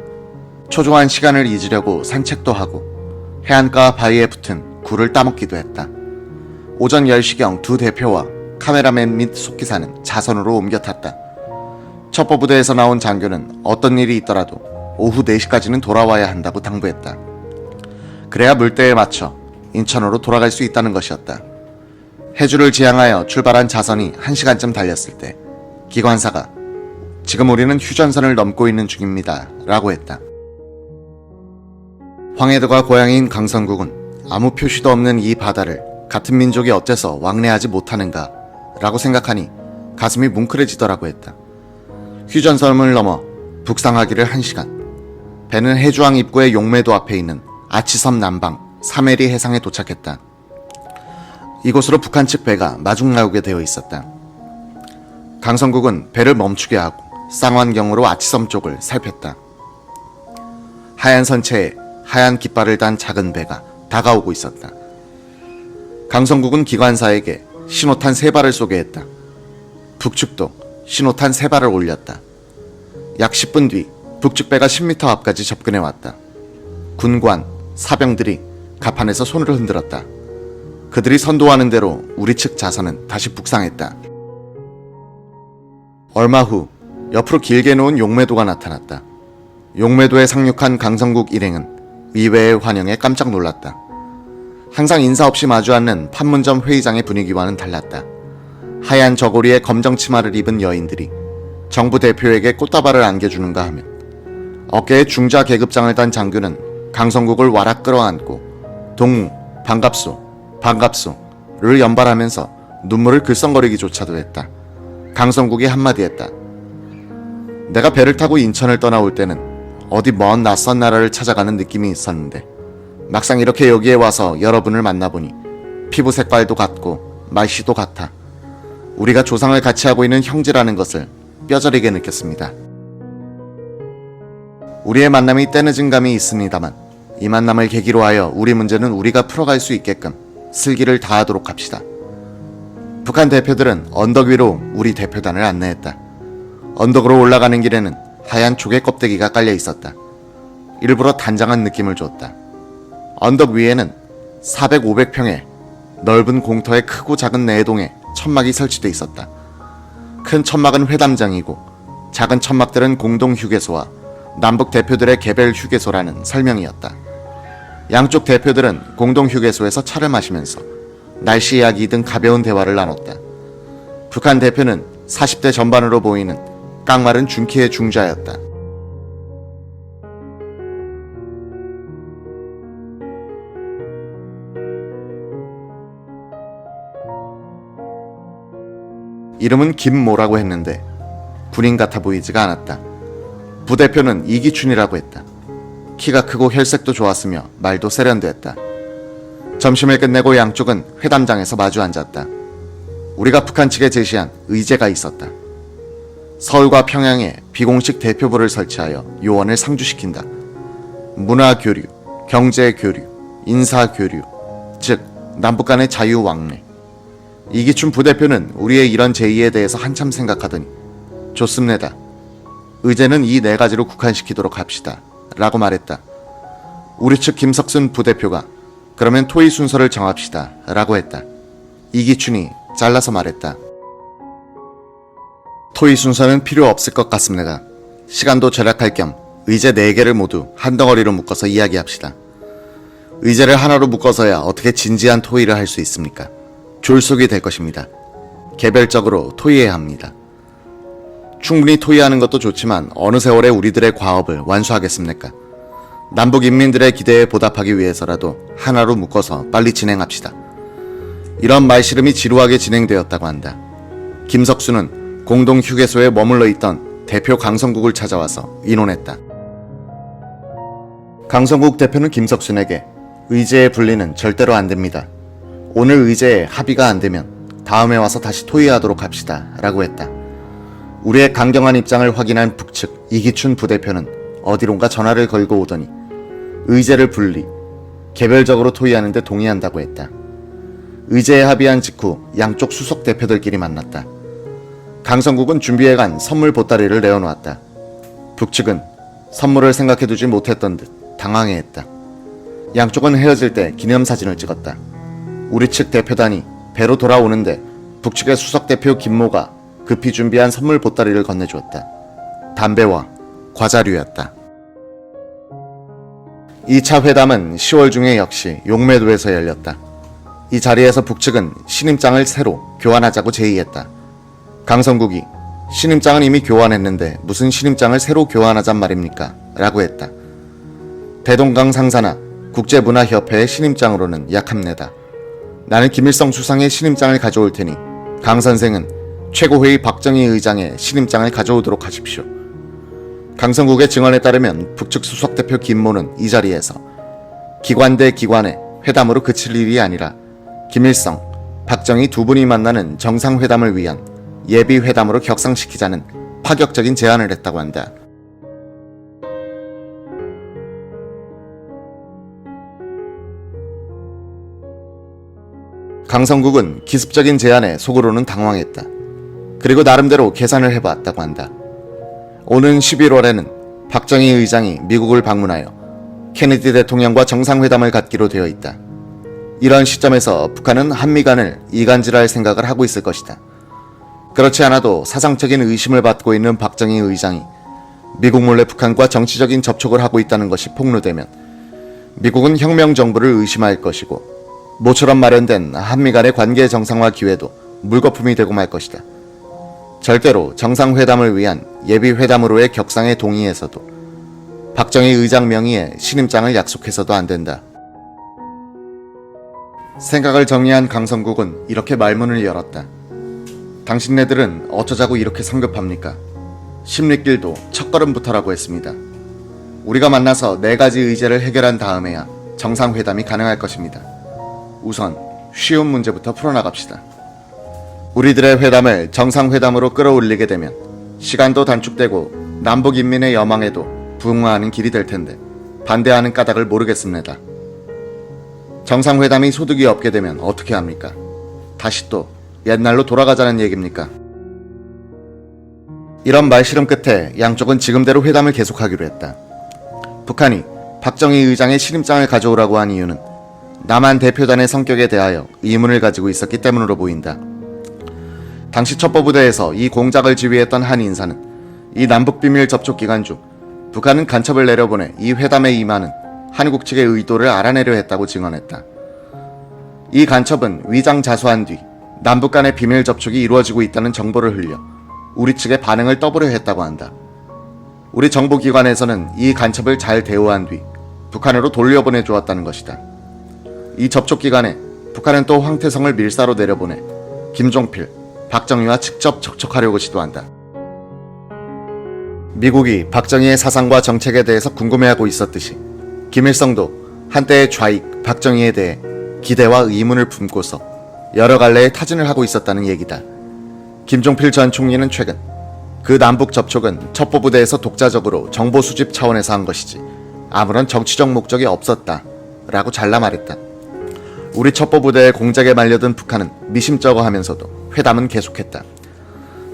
S1: 초조한 시간을 잊으려고 산책도 하고 해안가 바위에 붙은 굴을 따먹기도 했다. 오전 10시경 두 대표와 카메라맨 및 속기사는 자선으로 옮겨 탔다. 첩보부대에서 나온 장교는 어떤 일이 있더라도 오후 4시까지는 돌아와야 한다고 당부했다. 그래야 물때에 맞춰 인천으로 돌아갈 수 있다는 것이었다. 해주를 지향하여 출발한 자선이 1시간쯤 달렸을 때 기관사가 지금 우리는 휴전선을 넘고 있는 중입니다 라고 했다. 황해도가 고향인 강성국은 아무 표시도 없는 이 바다를 같은 민족이 어째서 왕래하지 못하는가 라고 생각하니 가슴이 뭉클해지더라고 했다. 휴전선을 넘어 북상하기를 1시간. 배는 해주항 입구의 용매도 앞에 있는 아치섬 남방 사메리 해상에 도착했다. 이곳으로 북한 측 배가 마중 나오게 되어 있었다. 강성국은 배를 멈추게 하고 쌍환경으로 아치섬 쪽을 살폈다. 하얀 선체에 하얀 깃발을 단 작은 배가 다가오고 있었다. 강성국은 기관사에게 신호탄 3발을 쏘게 했다. 북측도 신호탄 3발을 올렸다. 약 10분 뒤 북측 배가 10m 앞까지 접근해 왔다. 군관, 사병들이 갑판에서 손을 흔들었다. 그들이 선도하는 대로 우리 측 자선은 다시 북상했다. 얼마 후 옆으로 길게 놓은 용매도가 나타났다. 용매도에 상륙한 강성국 일행은 위배의 환영에 깜짝 놀랐다. 항상 인사 없이 마주 앉는 판문점 회의장의 분위기와는 달랐다. 하얀 저고리에 검정 치마를 입은 여인들이 정부 대표에게 꽃다발을 안겨주는가 하면 어깨에 중자 계급장을 단 장교는 강성국을 와락 끌어안고 동무, 반갑소, 반갑소를 연발하면서 눈물을 글썽거리기조차도 했다. 강성국이 한마디 했다. 내가 배를 타고 인천을 떠나올 때는 어디 먼 낯선 나라를 찾아가는 느낌이 있었는데 막상 이렇게 여기에 와서 여러분을 만나보니 피부 색깔도 같고 말씨도 같아. 우리가 조상을 같이 하고 있는 형제라는 것을 뼈저리게 느꼈습니다. 우리의 만남이 때늦은 감이 있습니다만 이 만남을 계기로 하여 우리 문제는 우리가 풀어갈 수 있게끔 슬기를 다하도록 합시다. 북한 대표들은 언덕 위로 우리 대표단을 안내했다. 언덕으로 올라가는 길에는 하얀 조개 껍데기가 깔려 있었다. 일부러 단장한 느낌을 줬다. 언덕 위에는 400, 500평의 넓은 공터에 크고 작은 4동의 천막이 설치돼 있었다. 큰 천막은 회담장이고 작은 천막들은 공동 휴게소와 남북 대표들의 개별 휴게소라는 설명이었다. 양쪽 대표들은 공동 휴게소에서 차를 마시면서 날씨 이야기 등 가벼운 대화를 나눴다. 북한 대표는 40대 전반으로 보이는 깡마른 중키의 중자였다. 이름은 김모라고 했는데 군인 같아 보이지가 않았다. 부대표는 이기춘이라고 했다. 키가 크고 혈색도 좋았으며 말도 세련됐다. 점심을 끝내고 양쪽은 회담장에서 마주 앉았다. 우리가 북한 측에 제시한 의제가 있었다. 서울과 평양에 비공식 대표부를 설치하여 요원을 상주시킨다. 문화교류, 경제교류, 인사교류, 즉 남북 간의 자유왕래. 이기춘 부대표는 우리의 이런 제의에 대해서 한참 생각하더니 좋습니다. 의제는 이 네 가지로 국한시키도록 합시다. 라고 말했다. 우리 측 김석순 부대표가 그러면 토의 순서를 정합시다. 라고 했다. 이기춘이 잘라서 말했다. 토의 순서는 필요 없을 것 같습니다. 시간도 절약할 겸 의제 4개를 모두 한 덩어리로 묶어서 이야기합시다. 의제를 하나로 묶어서야 어떻게 진지한 토의를 할 수 있습니까? 졸속이 될 것입니다. 개별적으로 토의해야 합니다. 충분히 토의하는 것도 좋지만 어느 세월에 우리들의 과업을 완수하겠습니까? 남북 인민들의 기대에 보답하기 위해서라도 하나로 묶어서 빨리 진행합시다. 이런 말씨름이 지루하게 진행되었다고 한다. 김석수는 공동 휴게소에 머물러 있던 대표 강성국을 찾아와서 의논했다. 강성국 대표는 김석순에게 의제의 분리는 절대로 안 됩니다. 오늘 의제에 합의가 안 되면 다음에 와서 다시 토의하도록 합시다. 라고 했다. 우리의 강경한 입장을 확인한 북측 이기춘 부대표는 어디론가 전화를 걸고 오더니 의제를 분리, 개별적으로 토의하는 데 동의한다고 했다. 의제에 합의한 직후 양쪽 수석 대표들끼리 만났다. 강성국은 준비해간 선물 보따리를 내어놓았다. 북측은 선물을 생각해두지 못했던 듯 당황해했다. 양쪽은 헤어질 때 기념사진을 찍었다. 우리 측 대표단이 배로 돌아오는데 북측의 수석대표 김모가 급히 준비한 선물 보따리를 건네주었다. 담배와 과자류였다. 2차 회담은 10월 중에 역시 용매도에서 열렸다. 이 자리에서 북측은 신임장을 새로 교환하자고 제의했다. 강성국이 신임장은 이미 교환했는데 무슨 신임장을 새로 교환하잔 말입니까? 라고 했다. 대동강 상사나 국제문화협회의 신임장으로는 약합니다. 나는 김일성 수상의 신임장을 가져올 테니 강 선생은 최고회의 박정희 의장의 신임장을 가져오도록 하십시오. 강성국의 증언에 따르면 북측 수석대표 김모는 이 자리에서 기관 대 기관의 회담으로 그칠 일이 아니라 김일성, 박정희 두 분이 만나는 정상회담을 위한 예비회담으로 격상시키자는 파격적인 제안을 했다고 한다. 강성국은 기습적인 제안에 속으로는 당황했다. 그리고 나름대로 계산을 해봤다고 한다. 오는 11월에는 박정희 의장이 미국을 방문하여 케네디 대통령과 정상회담을 갖기로 되어 있다. 이런 시점에서 북한은 한미 간을 이간질할 생각을 하고 있을 것이다. 그렇지 않아도 사상적인 의심을 받고 있는 박정희 의장이 미국 몰래 북한과 정치적인 접촉을 하고 있다는 것이 폭로되면 미국은 혁명 정부를 의심할 것이고 모처럼 마련된 한미 간의 관계 정상화 기회도 물거품이 되고 말 것이다. 절대로 정상회담을 위한 예비회담으로의 격상에 동의해서도 박정희 의장 명의의 신임장을 약속해서도 안 된다. 생각을 정리한 강성국은 이렇게 말문을 열었다. 당신네들은 어쩌자고 이렇게 성급합니까? 심리길도 첫걸음부터라고 했습니다. 우리가 만나서 4가지 의제를 해결한 다음에야 정상회담이 가능할 것입니다. 우선 쉬운 문제부터 풀어나갑시다. 우리들의 회담을 정상회담으로 끌어올리게 되면 시간도 단축되고 남북인민의 여망에도 부응하는 길이 될 텐데 반대하는 까닭을 모르겠습니다. 정상회담이 소득이 없게 되면 어떻게 합니까? 다시 또 옛날로 돌아가자는 얘기입니까? 이런 말씨름 끝에 양쪽은 지금대로 회담을 계속하기로 했다. 북한이 박정희 의장의 신임장을 가져오라고 한 이유는 남한 대표단의 성격에 대하여 의문을 가지고 있었기 때문으로 보인다. 당시 첩보부대에서 이 공작을 지휘했던 한 인사는 이 남북비밀 접촉 기간 중 북한은 간첩을 내려보내 이 회담에 임하는 한국 측의 의도를 알아내려 했다고 증언했다. 이 간첩은 위장 자수한 뒤 남북 간의 비밀 접촉이 이루어지고 있다는 정보를 흘려 우리 측의 반응을 떠보려 했다고 한다. 우리 정보기관에서는 이 간첩을 잘 대우한 뒤 북한으로 돌려보내 주었다는 것이다. 이 접촉 기간에 북한은 또 황태성을 밀사로 내려보내 김종필, 박정희와 직접 접촉하려고 시도한다. 미국이 박정희의 사상과 정책에 대해서 궁금해하고 있었듯이 김일성도 한때의 좌익 박정희에 대해 기대와 의문을 품고서 여러 갈래의 타진을 하고 있었다는 얘기다. 김종필 전 총리는 최근 그 남북 접촉은 첩보부대에서 독자적으로 정보 수집 차원에서 한 것이지 아무런 정치적 목적이 없었다 라고 잘라 말했다. 우리 첩보부대의 공작에 말려든 북한은 미심쩍어 하면서도 회담은 계속했다.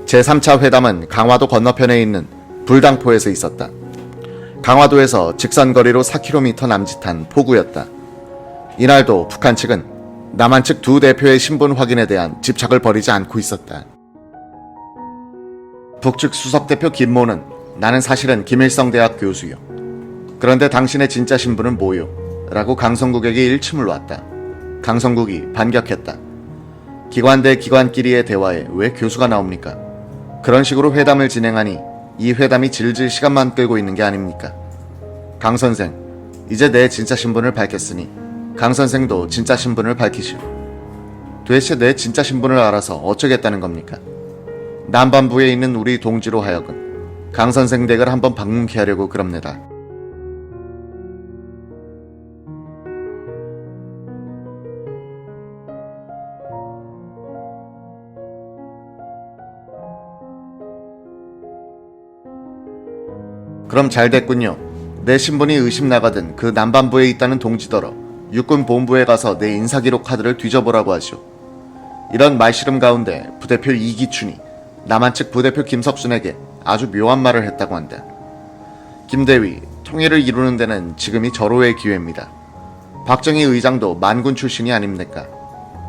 S1: 제3차 회담은 강화도 건너편에 있는 불당포에서 있었다. 강화도에서 직선거리로 4km 남짓한 포구였다. 이날도 북한 측은 남한 측 두 대표의 신분 확인에 대한 집착을 버리지 않고 있었다. 북측 수석대표 김모는 나는 사실은 김일성대학 교수요. 그런데 당신의 진짜 신분은 뭐요? 라고 강성국에게 일침을 놨다. 강성국이 반격했다. 기관 대 기관끼리의 대화에 왜 교수가 나옵니까? 그런 식으로 회담을 진행하니 이 회담이 질질 시간만 끌고 있는 게 아닙니까? 강 선생, 이제 내 진짜 신분을 밝혔으니 강 선생도 진짜 신분을 밝히시오. 도대체 내 진짜 신분을 알아서 어쩌겠다는 겁니까? 남반부에 있는 우리 동지로 하여금 강 선생 댁을 한번 방문케 하려고 그럽니다. 그럼 잘 됐군요. 내 신분이 의심나가든 그 남반부에 있다는 동지더러 육군 본부에 가서 내 인사기록 카드를 뒤져보라고 하시오. 이런 말씨름 가운데 부대표 이기춘이 남한 측 부대표 김석순에게 아주 묘한 말을 했다고 한다. 김대위, 통일을 이루는 데는 지금이 절호의 기회입니다. 박정희 의장도 만군 출신이 아닙니까?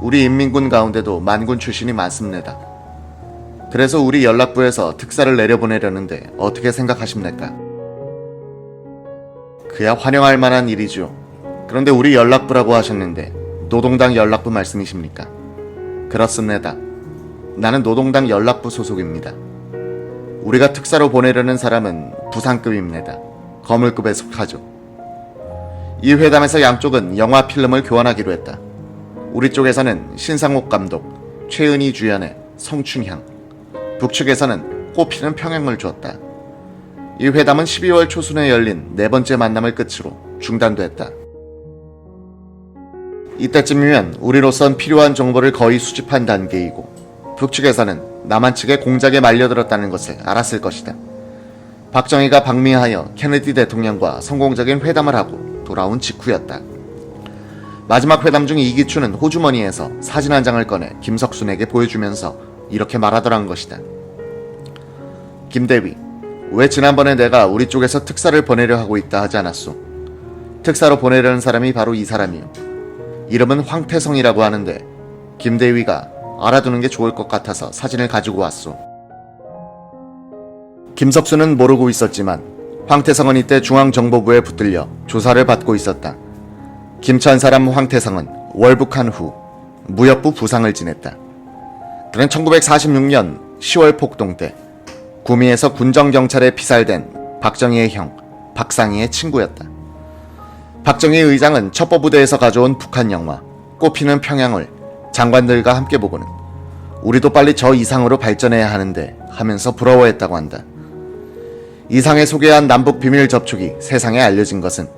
S1: 우리 인민군 가운데도 만군 출신이 많습니다. 그래서 우리 연락부에서 특사를 내려보내려는데 어떻게 생각하십니까? 그야 환영할 만한 일이죠. 그런데 우리 연락부라고 하셨는데 노동당 연락부 말씀이십니까? 그렇습니다. 나는 노동당 연락부 소속입니다. 우리가 특사로 보내려는 사람은 부상급입니다. 거물급에 속하죠. 이 회담에서 양쪽은 영화 필름을 교환하기로 했다. 우리 쪽에서는 신상옥 감독, 최은희 주연의 성춘향, 북측에서는 꽃피는 평양을 주었다. 이 회담은 12월 초순에 열린 네 번째 만남을 끝으로 중단됐다. 이때쯤이면 우리로선 필요한 정보를 거의 수집한 단계이고 북측에서는 남한 측의 공작에 말려들었다는 것을 알았을 것이다. 박정희가 방미하여 케네디 대통령과 성공적인 회담을 하고 돌아온 직후였다. 마지막 회담 중 이기춘은 호주머니에서 사진 한 장을 꺼내 김석순에게 보여주면서 이렇게 말하더란 것이다. 김대위, 왜 지난번에 내가 우리 쪽에서 특사를 보내려 하고 있다 하지 않았소? 특사로 보내려는 사람이 바로 이 사람이요. 이름은 황태성이라고 하는데 김대위가 알아두는 게 좋을 것 같아서 사진을 가지고 왔소. 김석순은 모르고 있었지만 황태성은 이때 중앙정보부에 붙들려 조사를 받고 있었다. 김천 사람 황태성은 월북한 후 무역부 부상을 지냈다. 그는 1946년 10월 폭동 때 구미에서 군정경찰에 피살된 박정희의 형 박상희의 친구였다. 박정희 의장은 첩보부대에서 가져온 북한 영화 꽃피는 평양을 장관들과 함께 보고는 우리도 빨리 저 이상으로 발전해야 하는데 하면서 부러워했다고 한다. 이상에 소개한 남북 비밀 접촉이 세상에 알려진 것은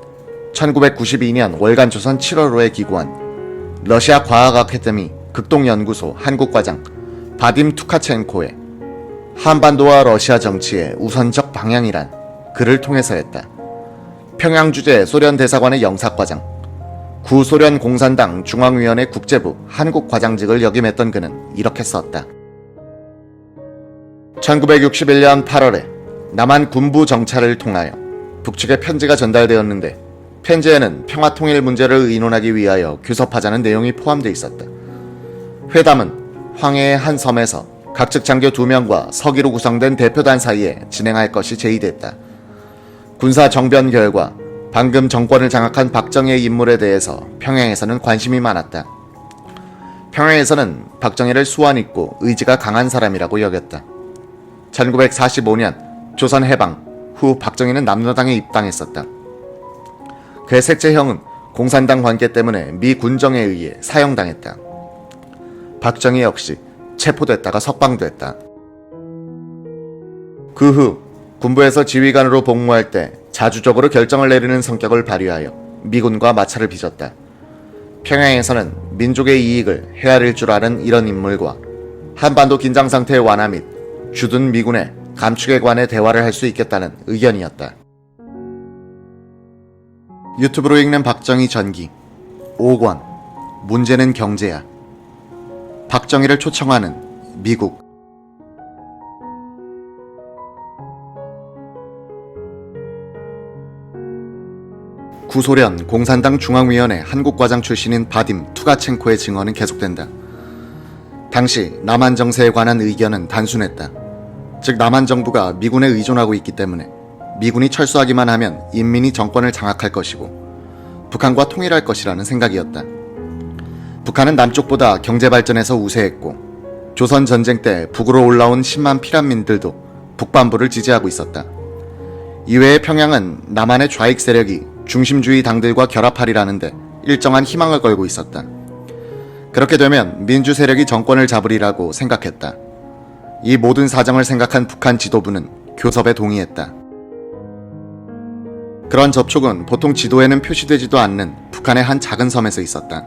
S1: 1992년 월간 조선 7월호에 기고한 러시아 과학 아카데미 극동연구소 한국과장 바딤 투카첸코의 한반도와 러시아 정치의 우선적 방향이란 글을 통해서였다. 평양 주재 소련 대사관의 영사과장, 구소련 공산당 중앙위원회 국제부 한국과장직을 역임했던 그는 이렇게 썼다. 1961년 8월에 남한 군부 정찰을 통하여 북측에 편지가 전달되었는데 편지에는 평화통일 문제를 의논하기 위하여 규섭하자는 내용이 포함되어 있었다. 회담은 황해의 한 섬에서 각측 장교 2명과 서기로 구성된 대표단 사이에 진행할 것이 제의됐다. 군사 정변 결과 방금 정권을 장악한 박정희의 인물에 대해서 평양에서는 관심이 많았다. 평양에서는 박정희를 수완 있고 의지가 강한 사람이라고 여겼다. 1945년 조선 해방 후 박정희는 남로당에 입당했었다. 그의 셋째 형은 공산당 관계 때문에 미 군정에 의해 사형당했다. 박정희 역시 체포됐다가 석방됐다. 그 후 군부에서 지휘관으로 복무할 때 자주적으로 결정을 내리는 성격을 발휘하여 미군과 마찰을 빚었다. 평양에서는 민족의 이익을 헤아릴 줄 아는 이런 인물과 한반도 긴장 상태의 완화 및 주둔 미군의 감축에 관해 대화를 할 수 있겠다는 의견이었다. 유튜브로 읽는 박정희 전기 5권 문제는 경제야. 박정희를 초청하는 미국. 구소련 공산당 중앙위원회 한국과장 출신인 바딤 투가첸코의 증언은 계속된다. 당시 남한 정세에 관한 의견은 단순했다. 즉 남한 정부가 미군에 의존하고 있기 때문에 미군이 철수하기만 하면 인민이 정권을 장악할 것이고 북한과 통일할 것이라는 생각이었다. 북한은 남쪽보다 경제 발전에서 우세했고 조선 전쟁 때 북으로 올라온 10만 피란민들도 북반부를 지지하고 있었다. 이외에 평양은 남한의 좌익 세력이 중심주의 당들과 결합하리라는데 일정한 희망을 걸고 있었다. 그렇게 되면 민주 세력이 정권을 잡으리라고 생각했다. 이 모든 사정을 생각한 북한 지도부는 교섭에 동의했다. 그런 접촉은 보통 지도에는 표시되지도 않는 북한의 한 작은 섬에서 있었다.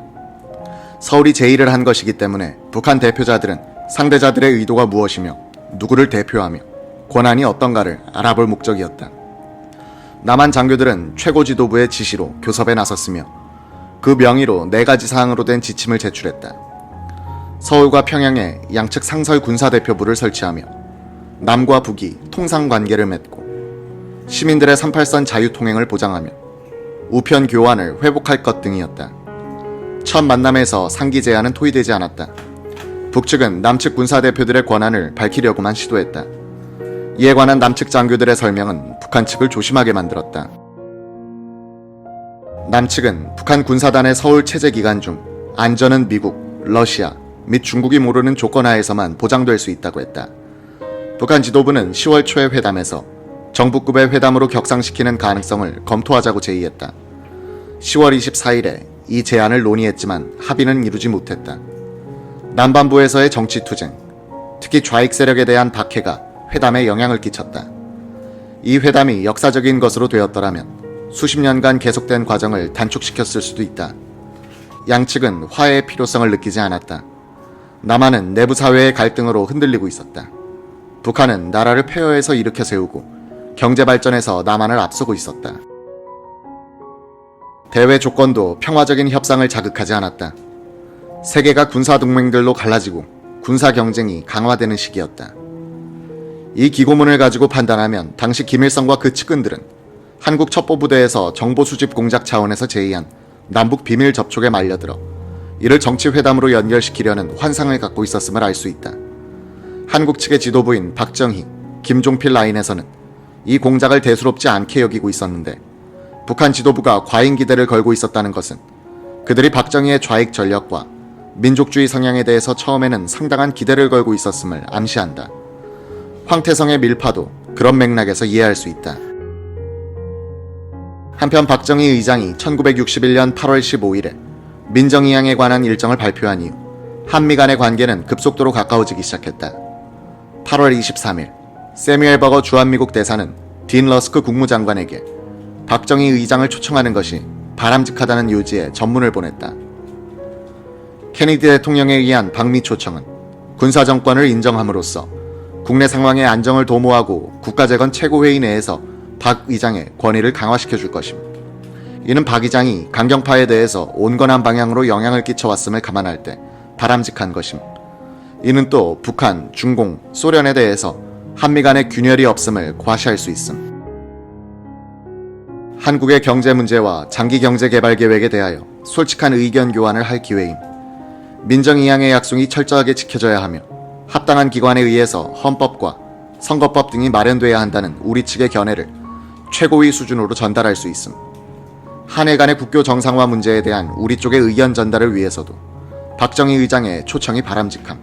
S1: 서울이 제의를 한 것이기 때문에 북한 대표자들은 상대자들의 의도가 무엇이며 누구를 대표하며 권한이 어떤가를 알아볼 목적이었다. 남한 장교들은 최고 지도부의 지시로 교섭에 나섰으며 그 명의로 4가지 사항으로 된 지침을 제출했다. 서울과 평양에 양측 상설 군사대표부를 설치하며 남과 북이 통상관계를 맺고 시민들의 38선 자유통행을 보장하며 우편 교환을 회복할 것 등이었다. 첫 만남에서 상기 제안은 토의되지 않았다. 북측은 남측 군사대표들의 권한을 밝히려고만 시도했다. 이에 관한 남측 장교들의 설명은 북한 측을 조심하게 만들었다. 남측은 북한 군사단의 서울 체제 기간 중 안전은 미국, 러시아 및 중국이 모르는 조건 하에서만 보장될 수 있다고 했다. 북한 지도부는 10월 초의 회담에서 정부급의 회담으로 격상시키는 가능성을 검토하자고 제의했다. 10월 24일에 이 제안을 논의했지만 합의는 이루지 못했다. 남반부에서의 정치투쟁, 특히 좌익 세력에 대한 박해가 회담에 영향을 끼쳤다. 이 회담이 역사적인 것으로 되었더라면 수십 년간 계속된 과정을 단축시켰을 수도 있다. 양측은 화해의 필요성을 느끼지 않았다. 남한은 내부 사회의 갈등으로 흔들리고 있었다. 북한은 나라를 폐허해서 일으켜 세우고 경제 발전에서 남한을 앞서고 있었다. 대외 조건도 평화적인 협상을 자극하지 않았다. 세계가 군사 동맹들로 갈라지고 군사 경쟁이 강화되는 시기였다. 이 기고문을 가지고 판단하면 당시 김일성과 그 측근들은 한국 첩보부대에서 정보 수집 공작 차원에서 제의한 남북 비밀 접촉에 말려들어 이를 정치회담으로 연결시키려는 환상을 갖고 있었음을 알 수 있다. 한국 측의 지도부인 박정희, 김종필 라인에서는 이 공작을 대수롭지 않게 여기고 있었는데 북한 지도부가 과잉 기대를 걸고 있었다는 것은 그들이 박정희의 좌익 전략과 민족주의 성향에 대해서 처음에는 상당한 기대를 걸고 있었음을 암시한다. 황태성의 밀파도 그런 맥락에서 이해할 수 있다. 한편 박정희 의장이 1961년 8월 15일에 민정이양에 관한 일정을 발표한 이후 한미 간의 관계는 급속도로 가까워지기 시작했다. 8월 23일 세뮤엘 버거 주한미국 대사는 딘 러스크 국무장관에게 박정희 의장을 초청하는 것이 바람직하다는 요지의 전문을 보냈다. 케네디 대통령에 의한 방미 초청은 군사정권을 인정함으로써 국내 상황의 안정을 도모하고 국가재건 최고회의 내에서 박 의장의 권위를 강화시켜 줄 것입니다. 이는 박 의장이 강경파에 대해서 온건한 방향으로 영향을 끼쳐왔음을 감안할 때 바람직한 것입니다. 이는 또 북한, 중공, 소련에 대해서 한미 간의 균열이 없음을 과시할 수 있음. 한국의 경제 문제와 장기 경제 개발 계획에 대하여 솔직한 의견 교환을 할 기회임. 민정이양의 약속이 철저하게 지켜져야 하며 합당한 기관에 의해서 헌법과 선거법 등이 마련돼야 한다는 우리 측의 견해를 최고위 수준으로 전달할 수 있음. 한일 간의 국교 정상화 문제에 대한 우리 쪽의 의견 전달을 위해서도 박정희 의장의 초청이 바람직함.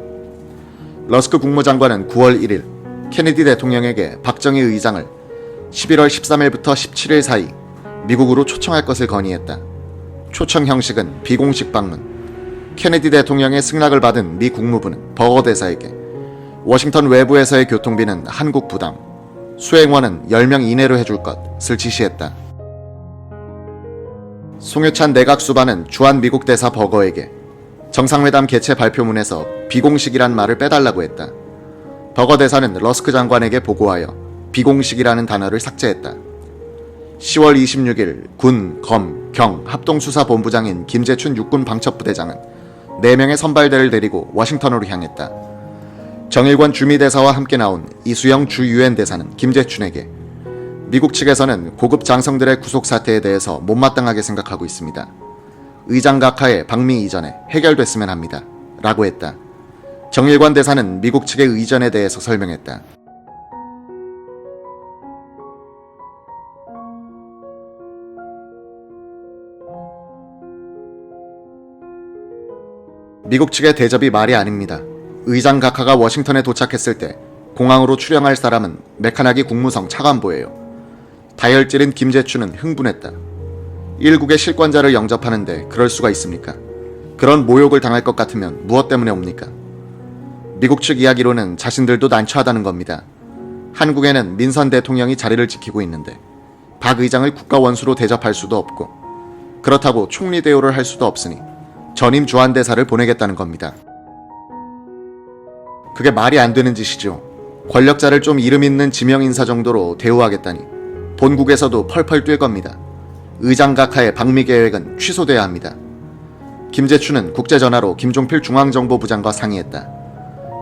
S1: 러스크 국무장관은 9월 1일 케네디 대통령에게 박정희 의장을 11월 13일부터 17일 사이 미국으로 초청할 것을 건의했다. 초청 형식은 비공식 방문. 케네디 대통령의 승낙을 받은 미 국무부는 버거 대사에게 워싱턴 외부에서의 교통비는 한국 부담, 수행원은 10명 이내로 해줄 것을 지시했다. 송유찬 내각 수반은 주한 미국 대사 버거에게 정상회담 개최 발표문에서 비공식이란 말을 빼달라고 했다. 버거 대사는 러스크 장관에게 보고하여 비공식이라는 단어를 삭제했다. 10월 26일 군, 검, 경 합동수사본부장인 김재춘 육군 방첩부대장은 4명의 선발대를 데리고 워싱턴으로 향했다. 정일권 주미대사와 함께 나온 이수영 주 유엔 대사는 김재춘에게 미국 측에서는 고급 장성들의 구속 사태에 대해서 못마땅하게 생각하고 있습니다. 의장 각하의 방미 이전에 해결됐으면 합니다. 라고 했다. 정일권 대사는 미국 측의 의전에 대해서 설명했다. 미국 측의 대접이 말이 아닙니다. 의장 각하가 워싱턴에 도착했을 때 공항으로 출영할 사람은 메카나기 국무성 차관보예요. 다혈질인 김재춘은 흥분했다. 일국의 실권자를 영접하는데 그럴 수가 있습니까? 그런 모욕을 당할 것 같으면 무엇 때문에 옵니까? 미국 측 이야기로는 자신들도 난처하다는 겁니다. 한국에는 민선 대통령이 자리를 지키고 있는데 박 의장을 국가원수로 대접할 수도 없고 그렇다고 총리 대우를 할 수도 없으니 전임 주한대사를 보내겠다는 겁니다. 그게 말이 안 되는 짓이죠. 권력자를 좀 이름 있는 지명인사 정도로 대우하겠다니 본국에서도 펄펄 뛸 겁니다. 의장 각하의 방미 계획은 취소돼야 합니다. 김재춘은 국제전화로 김종필 중앙정보부장과 상의했다.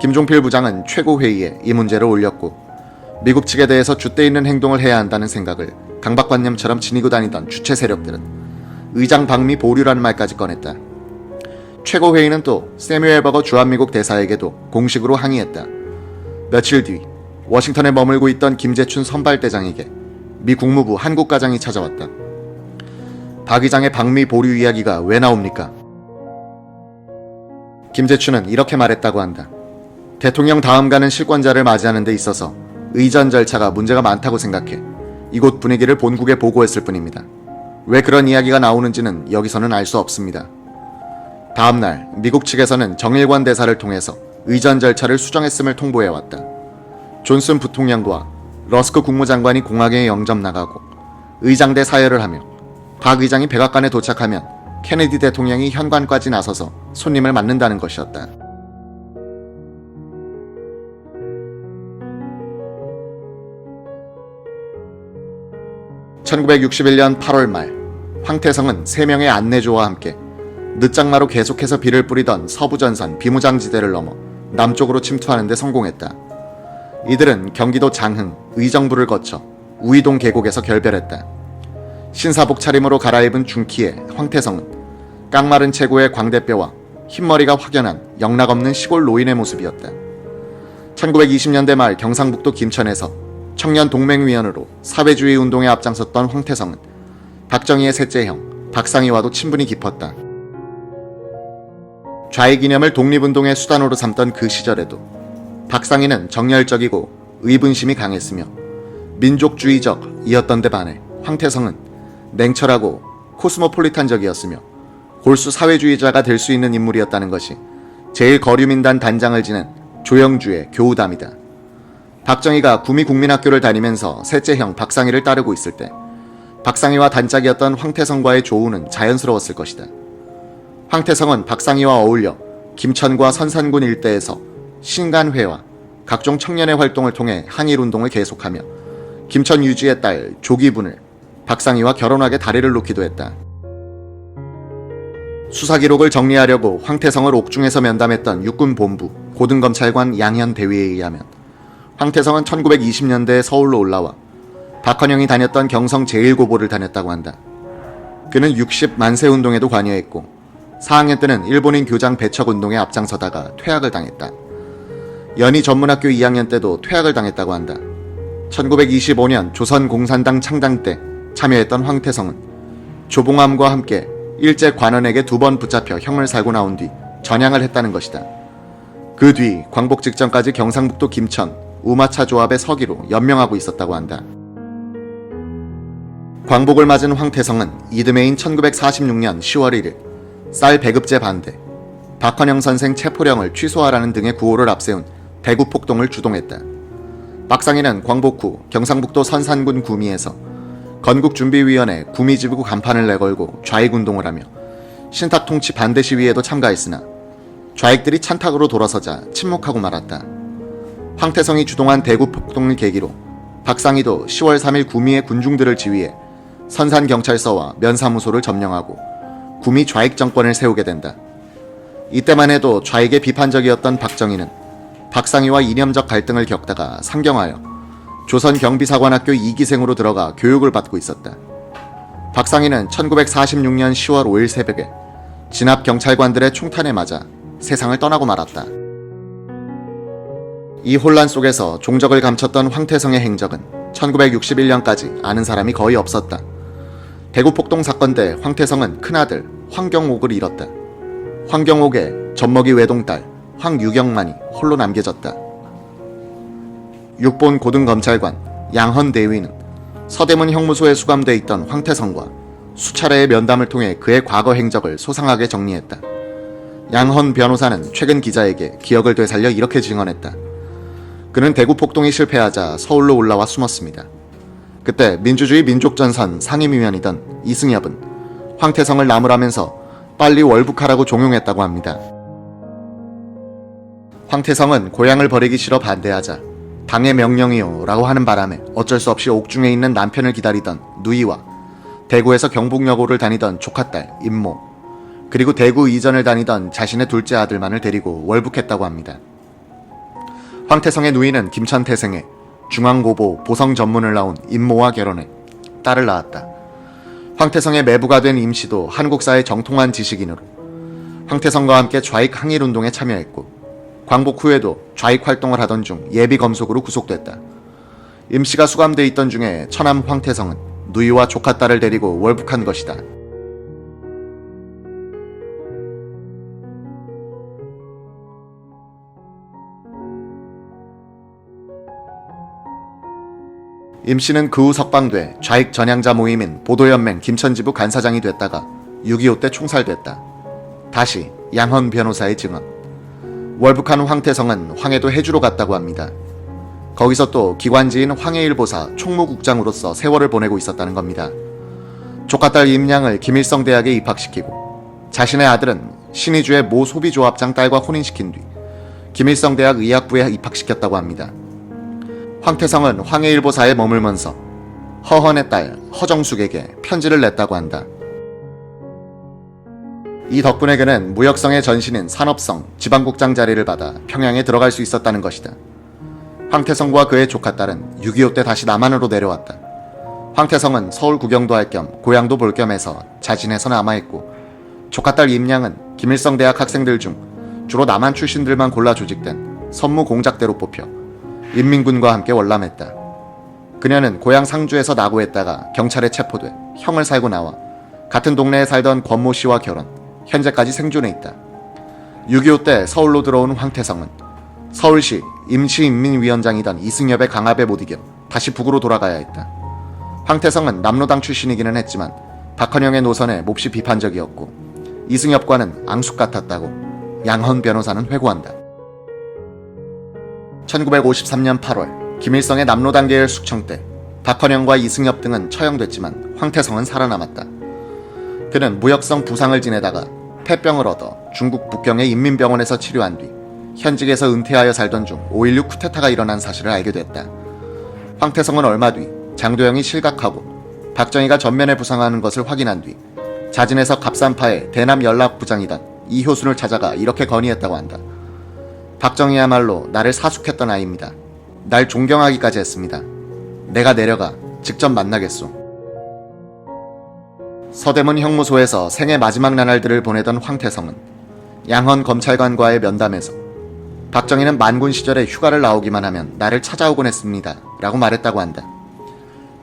S1: 김종필 부장은 최고회의에 이 문제를 올렸고 미국 측에 대해서 줏대 있는 행동을 해야 한다는 생각을 강박관념처럼 지니고 다니던 주체 세력들은 의장 방미 보류라는 말까지 꺼냈다. 최고회의는 또 세뮤엘 버거 주한미국 대사에게도 공식으로 항의했다. 며칠 뒤 워싱턴에 머물고 있던 김재춘 선발대장에게 미 국무부 한국과장이 찾아왔다. 박 의장의 방미 보류 이야기가 왜 나옵니까? 김재춘은 이렇게 말했다고 한다. 대통령 다음 가는 실권자를 맞이하는 데 있어서 의전 절차가 문제가 많다고 생각해 이곳 분위기를 본국에 보고했을 뿐입니다. 왜 그런 이야기가 나오는지는 여기서는 알 수 없습니다. 다음날 미국 측에서는 정일권 대사를 통해서 의전 절차를 수정했음을 통보해왔다. 존슨 부통령과 러스크 국무장관이 공항에 영접 나가고 의장대 사열을 하며 박 의장이 백악관에 도착하면 케네디 대통령이 현관까지 나서서 손님을 맞는다는 것이었다. (1961년 8월) 말 황태성은 3명의 안내조와 함께 늦장마로 계속해서 비를 뿌리던 서부전선 비무장지대를 넘어 남쪽으로 침투하는 데 성공했다. 이들은 경기도 장흥, 의정부를 거쳐 우이동 계곡에서 결별했다. 신사복 차림으로 갈아입은 중키의 황태성은 깡마른 체구의 광대뼈와 흰머리가 확연한 영락없는 시골 노인의 모습이었다. 1920년대 말 경상북도 김천에서 청년 동맹위원으로 사회주의 운동에 앞장섰던 황태성은 박정희의 셋째 형 박상희와도 친분이 깊었다. 좌익이념을 독립운동의 수단으로 삼던 그 시절에도 박상희는 정열적이고 의분심이 강했으며 민족주의적이었던 데 반해 황태성은 냉철하고 코스모폴리탄적이었으며 골수 사회주의자가 될 수 있는 인물이었다는 것이 제1거류민단 단장을 지낸 조영주의 교우담이다. 박정희가 구미국민학교를 다니면서 셋째 형 박상희를 따르고 있을 때 박상희와 단짝이었던 황태성과의 조우는 자연스러웠을 것이다. 황태성은 박상희와 어울려 김천과 선산군 일대에서 신간회와 각종 청년의 활동을 통해 항일운동을 계속하며 김천 유지의 딸 조기분을 박상희와 결혼하게 다리를 놓기도 했다. 수사 기록을 정리하려고 황태성을 옥중에서 면담했던 육군본부 고등검찰관 양현 대위에 의하면 황태성은 1920년대에 서울로 올라와 박헌영이 다녔던 경성 제1고보를 다녔다고 한다. 그는 60만세운동에도 관여했고 4학년 때는 일본인 교장 배척운동에 앞장서다가 퇴학을 당했다. 연희 전문학교 2학년 때도 퇴학을 당했다고 한다. 1925년 조선공산당 창당 때 참여했던 황태성은 조봉암과 함께 일제 관원에게 2번 붙잡혀 형을 살고 나온 뒤 전향을 했다는 것이다. 그 뒤 광복 직전까지 경상북도 김천 우마차 조합의 서기로 연명하고 있었다고 한다. 광복을 맞은 황태성은 이듬해인 1946년 10월 1일 쌀 배급제 반대, 박헌영 선생 체포령을 취소하라는 등의 구호를 앞세운 대구폭동을 주동했다. 박상희는 광복 후 경상북도 선산군 구미에서 건국준비위원회 구미지부 간판을 내걸고 좌익운동을 하며 신탁통치 반대 시위에도 참가했으나 좌익들이 찬탁으로 돌아서자 침묵하고 말았다. 황태성이 주동한 대구 폭동을 계기로 박상희도 10월 3일 구미의 군중들을 지휘해 선산경찰서와 면사무소를 점령하고 구미 좌익 정권을 세우게 된다. 이때만 해도 좌익에 비판적이었던 박정희는 박상희와 이념적 갈등을 겪다가 상경하여 조선경비사관학교 2기생으로 들어가 교육을 받고 있었다. 박상희는 1946년 10월 5일 새벽에 진압 경찰관들의 총탄에 맞아 세상을 떠나고 말았다. 이 혼란 속에서 종적을 감췄던 황태성의 행적은 1961년까지 아는 사람이 거의 없었다. 대구 폭동 사건 때 황태성은 큰아들 황경옥을 잃었다. 황경옥의 젖먹이 외동딸 황유경만이 홀로 남겨졌다. 육본 고등검찰관 양헌 대위는 서대문 형무소에 수감돼 있던 황태성과 수차례의 면담을 통해 그의 과거 행적을 소상하게 정리했다. 양헌 변호사는 최근 기자에게 기억을 되살려 이렇게 증언했다. 그는 대구 폭동이 실패하자 서울로 올라와 숨었습니다. 그때 민주주의 민족전선 상임위원이던 이승엽은 황태성을 나무라면서 빨리 월북하라고 종용했다고 합니다. 황태성은 고향을 버리기 싫어 반대하자 당의 명령이요 라고 하는 바람에 어쩔 수 없이 옥중에 있는 남편을 기다리던 누이와 대구에서 경북여고를 다니던 조카딸 임모, 그리고 대구 이전을 다니던 자신의 둘째 아들만을 데리고 월북했다고 합니다. 황태성의 누이는 김천태생에 중앙고보 보성 전문을 나온 임모와 결혼해 딸을 낳았다. 황태성의 매부가 된 임씨도 한국사의 정통한 지식인으로 황태성과 함께 좌익 항일운동에 참여했고 광복 후에도 좌익 활동을 하던 중 예비 검속으로 구속됐다. 임씨가 수감돼 있던 중에 처남 황태성은 누이와 조카딸을 데리고 월북한 것이다. 임씨는 그 후 석방돼 좌익 전향자 모임인 보도연맹 김천지부 간사장이 됐다가 6.25 때 총살됐다. 다시 양헌 변호사의 증언. 월북한 황태성은 황해도 해주로 갔다고 합니다. 거기서 또 기관지인 황해일보사 총무국장으로서 세월을 보내고 있었다는 겁니다. 조카딸 임양을 김일성대학에 입학시키고 자신의 아들은 신의주의 모 소비조합장 딸과 혼인시킨 뒤 김일성대학 의학부에 입학시켰다고 합니다. 황태성은 황해일보사에 머물면서 허헌의 딸 허정숙에게 편지를 냈다고 한다. 이 덕분에 그는 무역성의 전신인 산업성 지방국장 자리를 받아 평양에 들어갈 수 있었다는 것이다. 황태성과 그의 조카딸은 6.25 때 다시 남한으로 내려왔다. 황태성은 서울 구경도 할 겸 고향도 볼 겸 해서 자진해서 남아있고, 조카딸 임양은 김일성대학 학생들 중 주로 남한 출신들만 골라 조직된 선무공작대로 뽑혀 인민군과 함께 월남했다. 그녀는 고향 상주에서 나고했다가 경찰에 체포돼 형을 살고 나와 같은 동네에 살던 권모 씨와 결혼, 현재까지 생존해 있다. 6.25 때 서울로 들어온 황태성은 서울시 임시인민위원장이던 이승엽의 강압에 못 이겨 다시 북으로 돌아가야 했다. 황태성은 남로당 출신이기는 했지만 박헌영의 노선에 몹시 비판적이었고 이승엽과는 앙숙 같았다고 양헌 변호사는 회고한다. 1953년 8월 김일성의 남로당계열 숙청 때 박헌영과 이승엽 등은 처형됐지만 황태성은 살아남았다. 그는 무역성 부상을 지내다가 폐병을 얻어 중국 북경의 인민병원에서 치료한 뒤 현직에서 은퇴하여 살던 중 5.16 쿠데타가 일어난 사실을 알게 됐다. 황태성은 얼마 뒤 장도영이 실각하고 박정희가 전면에 부상하는 것을 확인한 뒤 자진해서 갑산파의 대남 연락부장이던 이효순을 찾아가 이렇게 건의했다고 한다. 박정희야말로 나를 사숙했던 아이입니다. 날 존경하기까지 했습니다. 내가 내려가 직접 만나겠소. 서대문 형무소에서 생애 마지막 나날들을 보내던 황태성은 양헌 검찰관과의 면담에서 박정희는 만군 시절에 휴가를 나오기만 하면 나를 찾아오곤 했습니다 라고 말했다고 한다.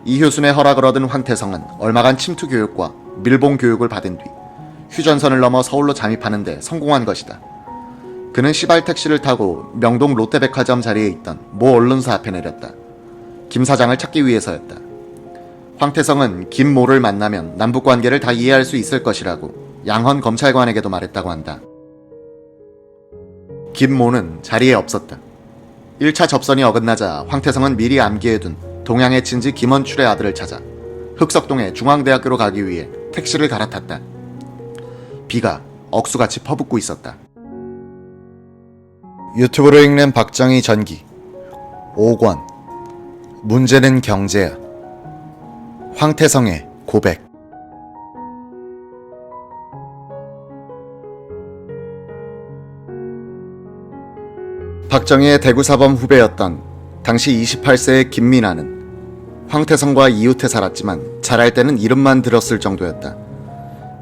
S1: 이효순의 허락을 얻은 황태성은 얼마간 침투 교육과 밀봉 교육을 받은 뒤 휴전선을 넘어 서울로 잠입하는 데 성공한 것이다. 그는 시발 택시를 타고 명동 롯데백화점 자리에 있던 모 언론사 앞에 내렸다. 김 사장을 찾기 위해서였다. 황태성은 김모를 만나면 남북관계를 다 이해할 수 있을 것이라고 양헌 검찰관에게도 말했다고 한다. 김모는 자리에 없었다. 1차 접선이 어긋나자 황태성은 미리 암기해둔 동양의 친지 김원출의 아들을 찾아 흑석동의 중앙대학교로 가기 위해 택시를 갈아탔다. 비가 억수같이 퍼붓고 있었다. 유튜브로 읽는 박정희 전기 5권 문제는 경제야. 황태성의 고백. 박정희의 대구사범 후배였던 당시 28세의 김민아는 황태성과 이웃해 살았지만 자랄 때는 이름만 들었을 정도였다.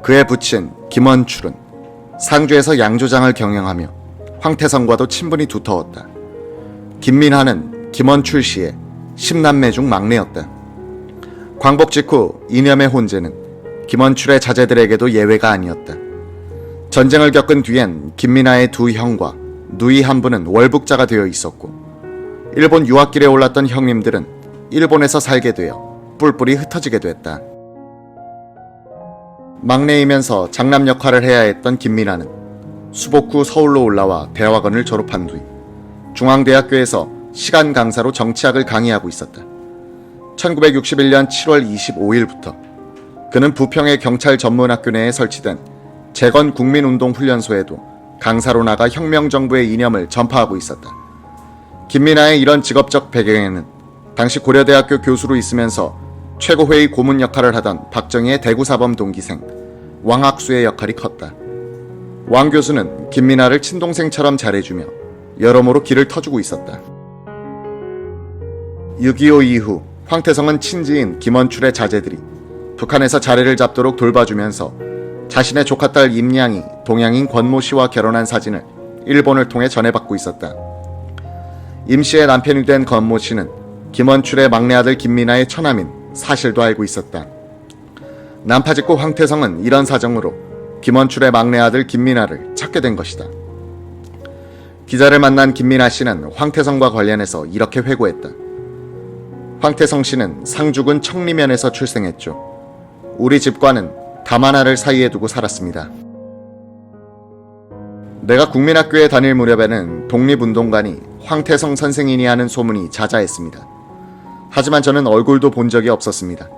S1: 그의 부친 김원출은 상주에서 양조장을 경영하며 황태성과도 친분이 두터웠다. 김민아는 김원출 씨의 10남매 중 막내였다. 광복 직후 이념의 혼재는 김원출의 자제들에게도 예외가 아니었다. 전쟁을 겪은 뒤엔 김민아의 두 형과 누이 한 분은 월북자가 되어 있었고, 일본 유학길에 올랐던 형님들은 일본에서 살게 되어 뿔뿔이 흩어지게 됐다. 막내이면서 장남 역할을 해야 했던 김민아는 수복 후 서울로 올라와 대학원을 졸업한 뒤 중앙대학교에서 시간 강사로 정치학을 강의하고 있었다. 1961년 7월 25일부터 그는 부평의 경찰 전문학교 내에 설치된 재건 국민운동훈련소에도 강사로 나가 혁명정부의 이념을 전파하고 있었다. 김민아의 이런 직업적 배경에는 당시 고려대학교 교수로 있으면서 최고회의 고문 역할을 하던 박정희의 대구사범 동기생 왕학수의 역할이 컸다. 왕 교수는 김민아를 친동생처럼 잘해주며 여러모로 길을 터주고 있었다. 6.25 이후 황태성은 친지인 김원출의 자제들이 북한에서 자리를 잡도록 돌봐주면서 자신의 조카딸 임양이 동양인 권모 씨와 결혼한 사진을 일본을 통해 전해받고 있었다. 임 씨의 남편이 된 권모 씨는 김원출의 막내 아들 김민아의 처남인 사실도 알고 있었다. 난파 직후 황태성은 이런 사정으로 김원출의 막내 아들 김민아를 찾게 된 것이다. 기자를 만난 김민아 씨는 황태성과 관련해서 이렇게 회고했다. 황태성 씨는 상주군 청리면에서 출생했죠. 우리 집과는 담 하나를 사이에 두고 살았습니다. 내가 국민학교에 다닐 무렵에는 독립운동가니 황태성 선생이니 하는 소문이 자자했습니다. 하지만 저는 얼굴도 본 적이 없었습니다.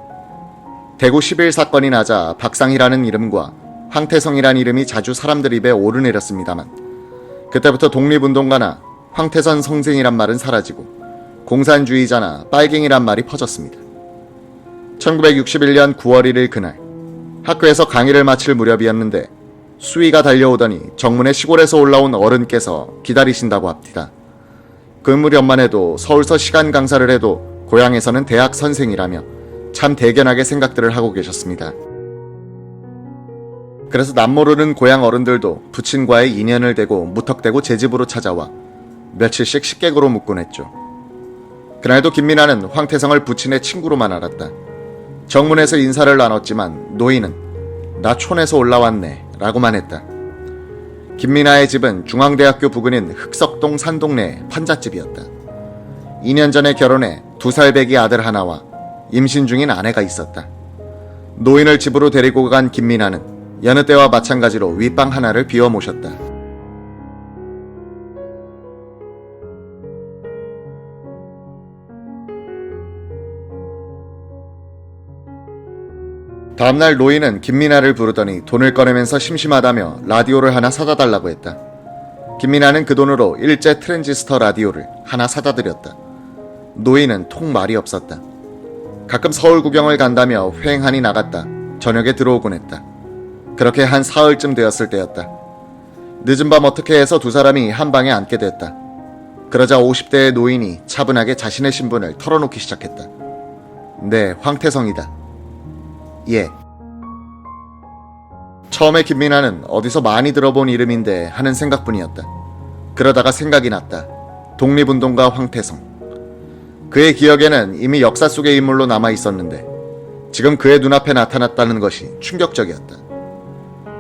S1: 대구 11 사건이 나자 박상희라는 이름과 황태성이라는 이름이 자주 사람들 입에 오르내렸습니다만 그때부터 독립운동가나 황태선 선생이란 말은 사라지고 공산주의자나 빨갱이란 말이 퍼졌습니다. 1961년 9월 1일 그날 학교에서 강의를 마칠 무렵이었는데 수위가 달려오더니 정문에 시골에서 올라온 어른께서 기다리신다고 합니다. 그 무렵만 해도 서울서 시간 강사를 해도 고향에서는 대학 선생이라며 참 대견하게 생각들을 하고 계셨습니다. 그래서 남모르는 고향 어른들도 부친과의 인연을 대고 무턱대고 제 집으로 찾아와 며칠씩 식객으로 묵곤 했죠. 그날도 김민아는 황태성을 부친의 친구로만 알았다. 정문에서 인사를 나눴지만 노인은 나 촌에서 올라왔네 라고만 했다. 김민아의 집은 중앙대학교 부근인 흑석동 산동네의 판잣집이었다. 2년 전에 결혼해 2살 배기 아들 하나와 임신 중인 아내가 있었다. 노인을 집으로 데리고 간 김민아는 여느 때와 마찬가지로 윗방 하나를 비워 모셨다. 다음날 노인은 김민아를 부르더니 돈을 꺼내면서 심심하다며 라디오를 하나 사다 달라고 했다. 김민아는 그 돈으로 일제 트랜지스터 라디오를 하나 사다 드렸다. 노인은 통 말이 없었다. 가끔 서울 구경을 간다며 휑하니 나갔다 저녁에 들어오곤 했다. 그렇게 한 사흘쯤 되었을 때였다. 늦은 밤 어떻게 해서 두 사람이 한 방에 앉게 됐다. 그러자 50대의 노인이 차분하게 자신의 신분을 털어놓기 시작했다. 네, 황태성이다. 예. 처음에 김민아는 어디서 많이 들어본 이름인데 하는 생각뿐이었다. 그러다가 생각이 났다. 독립운동가 황태성. 그의 기억에는 이미 역사 속의 인물로 남아 있었는데 지금 그의 눈앞에 나타났다는 것이 충격적이었다.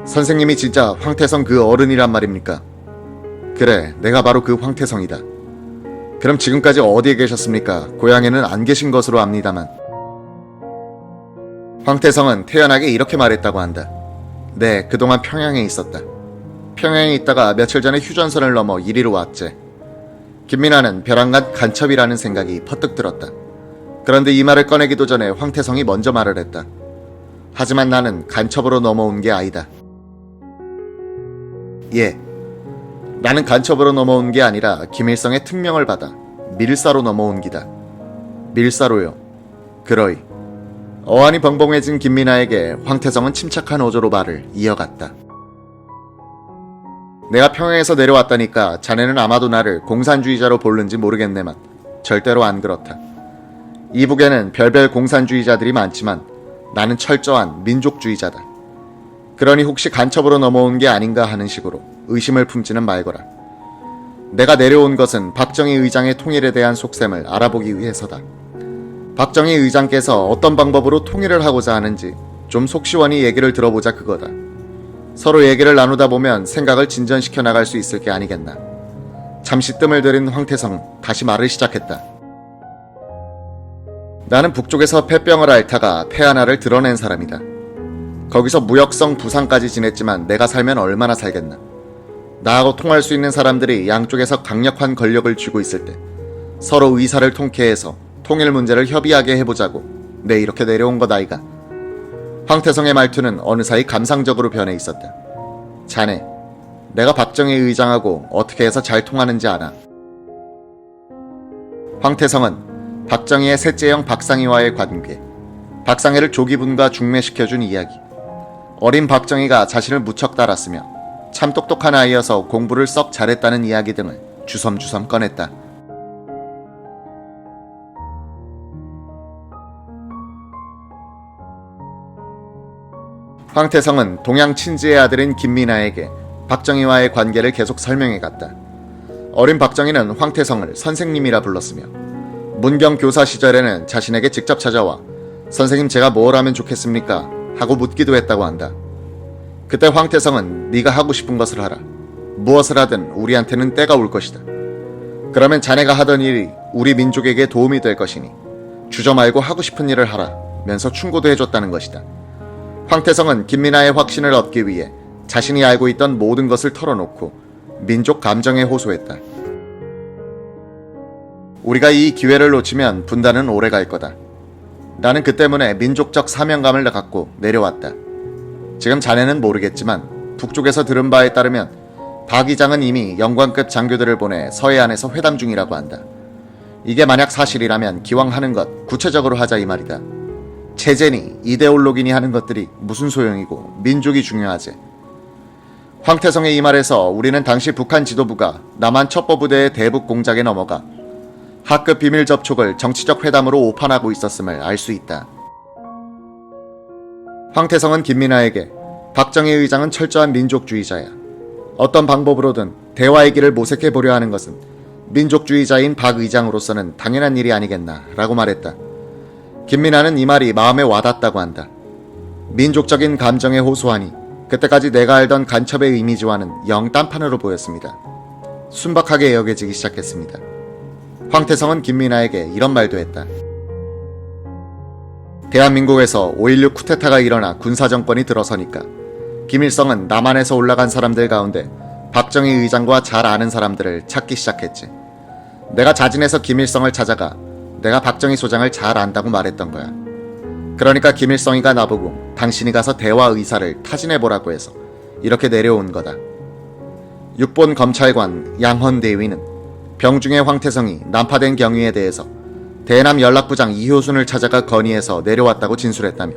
S1: 선생님이 진짜 황태성 그 어른이란 말입니까? 그래, 내가 바로 그 황태성이다. 그럼 지금까지 어디에 계셨습니까? 고향에는 안 계신 것으로 압니다만. 황태성은 태연하게 이렇게 말했다고 한다. 네, 그동안 평양에 있었다. 평양에 있다가 며칠 전에 휴전선을 넘어 이리로 왔지. 김민아는 벼랑간 간첩이라는 생각이 퍼뜩 들었다. 그런데 이 말을 꺼내기도 전에 황태성이 먼저 말을 했다. 하지만 나는 간첩으로 넘어온 게 아니다. 예, 나는 간첩으로 넘어온 게 아니라 김일성의 특명을 받아 밀사로 넘어온 기다. 밀사로요. 그러이. 어안이 벙벙해진 김민아에게 황태성은 침착한 어조로 말을 이어갔다. 내가 평양에서 내려왔다니까 자네는 아마도 나를 공산주의자로 볼는지 모르겠네만 절대로 안 그렇다. 이북에는 별별 공산주의자들이 많지만 나는 철저한 민족주의자다. 그러니 혹시 간첩으로 넘어온 게 아닌가 하는 식으로 의심을 품지는 말거라. 내가 내려온 것은 박정희 의장의 통일에 대한 속셈을 알아보기 위해서다. 박정희 의장께서 어떤 방법으로 통일을 하고자 하는지 좀 속시원히 얘기를 들어보자 그거다. 서로 얘기를 나누다 보면 생각을 진전시켜 나갈 수 있을 게 아니겠나. 잠시 뜸을 들인 황태성은 다시 말을 시작했다. 나는 북쪽에서 폐병을 앓다가 폐 하나를 드러낸 사람이다. 거기서 무역성 부상까지 지냈지만 내가 살면 얼마나 살겠나. 나하고 통할 수 있는 사람들이 양쪽에서 강력한 권력을 쥐고 있을 때 서로 의사를 통쾌해서 통일 문제를 협의하게 해보자고 내 이렇게 내려온 것 아이가. 황태성의 말투는 어느 사이 감상적으로 변해 있었다. 자네, 내가 박정희 의장하고 어떻게 해서 잘 통하는지 알아? 황태성은 박정희의 셋째형 박상희와의 관계, 박상희를 조기분과 중매시켜준 이야기, 어린 박정희가 자신을 무척 따랐으며 참 똑똑한 아이여서 공부를 썩 잘했다는 이야기 등을 주섬주섬 꺼냈다. 황태성은 동양 친지의 아들인 김민아에게 박정희와의 관계를 계속 설명해갔다. 어린 박정희는 황태성을 선생님이라 불렀으며 문경 교사 시절에는 자신에게 직접 찾아와 선생님 제가 뭘 하면 좋겠습니까? 하고 묻기도 했다고 한다. 그때 황태성은 네가 하고 싶은 것을 하라. 무엇을 하든 우리한테는 때가 올 것이다. 그러면 자네가 하던 일이 우리 민족에게 도움이 될 것이니 주저 말고 하고 싶은 일을 하라 면서 충고도 해줬다는 것이다. 황태성은 김민아의 확신을 얻기 위해 자신이 알고 있던 모든 것을 털어놓고 민족 감정에 호소했다. 우리가 이 기회를 놓치면 분단은 오래 갈 거다. 나는 그 때문에 민족적 사명감을 갖고 내려왔다. 지금 자네는 모르겠지만 북쪽에서 들은 바에 따르면 박 의장은 이미 영관급 장교들을 보내 서해안에서 회담 중이라고 한다. 이게 만약 사실이라면 기왕 하는 것 구체적으로 하자 이 말이다. 체제니 이데올로기니 하는 것들이 무슨 소용이고 민족이 중요하지. 황태성의 이 말에서 우리는 당시 북한 지도부가 남한 첩보부대의 대북 공작에 넘어가 하급 비밀 접촉을 정치적 회담으로 오판하고 있었음을 알 수 있다. 황태성은 김민아에게 박정희 의장은 철저한 민족주의자야. 어떤 방법으로든 대화의 길을 모색해 보려 하는 것은 민족주의자인 박 의장으로서는 당연한 일이 아니겠나 라고 말했다. 김민아는 이 말이 마음에 와닿았다고 한다. 민족적인 감정에 호소하니 그때까지 내가 알던 간첩의 이미지와는 영 딴판으로 보였습니다. 순박하게 여겨지기 시작했습니다. 황태성은 김민아에게 이런 말도 했다. 대한민국에서 5.16 쿠데타가 일어나 군사정권이 들어서니까 김일성은 남한에서 올라간 사람들 가운데 박정희 의장과 잘 아는 사람들을 찾기 시작했지. 내가 자진해서 김일성을 찾아가 내가 박정희 소장을 잘 안다고 말했던 거야. 그러니까 김일성이가 나보고 당신이 가서 대화 의사를 타진해보라고 해서 이렇게 내려온 거다. 6본 검찰관 양헌대위는 병중의 황태성이 난파된 경위에 대해서 대남 연락부장 이효순을 찾아가 건의해서 내려왔다고 진술했다며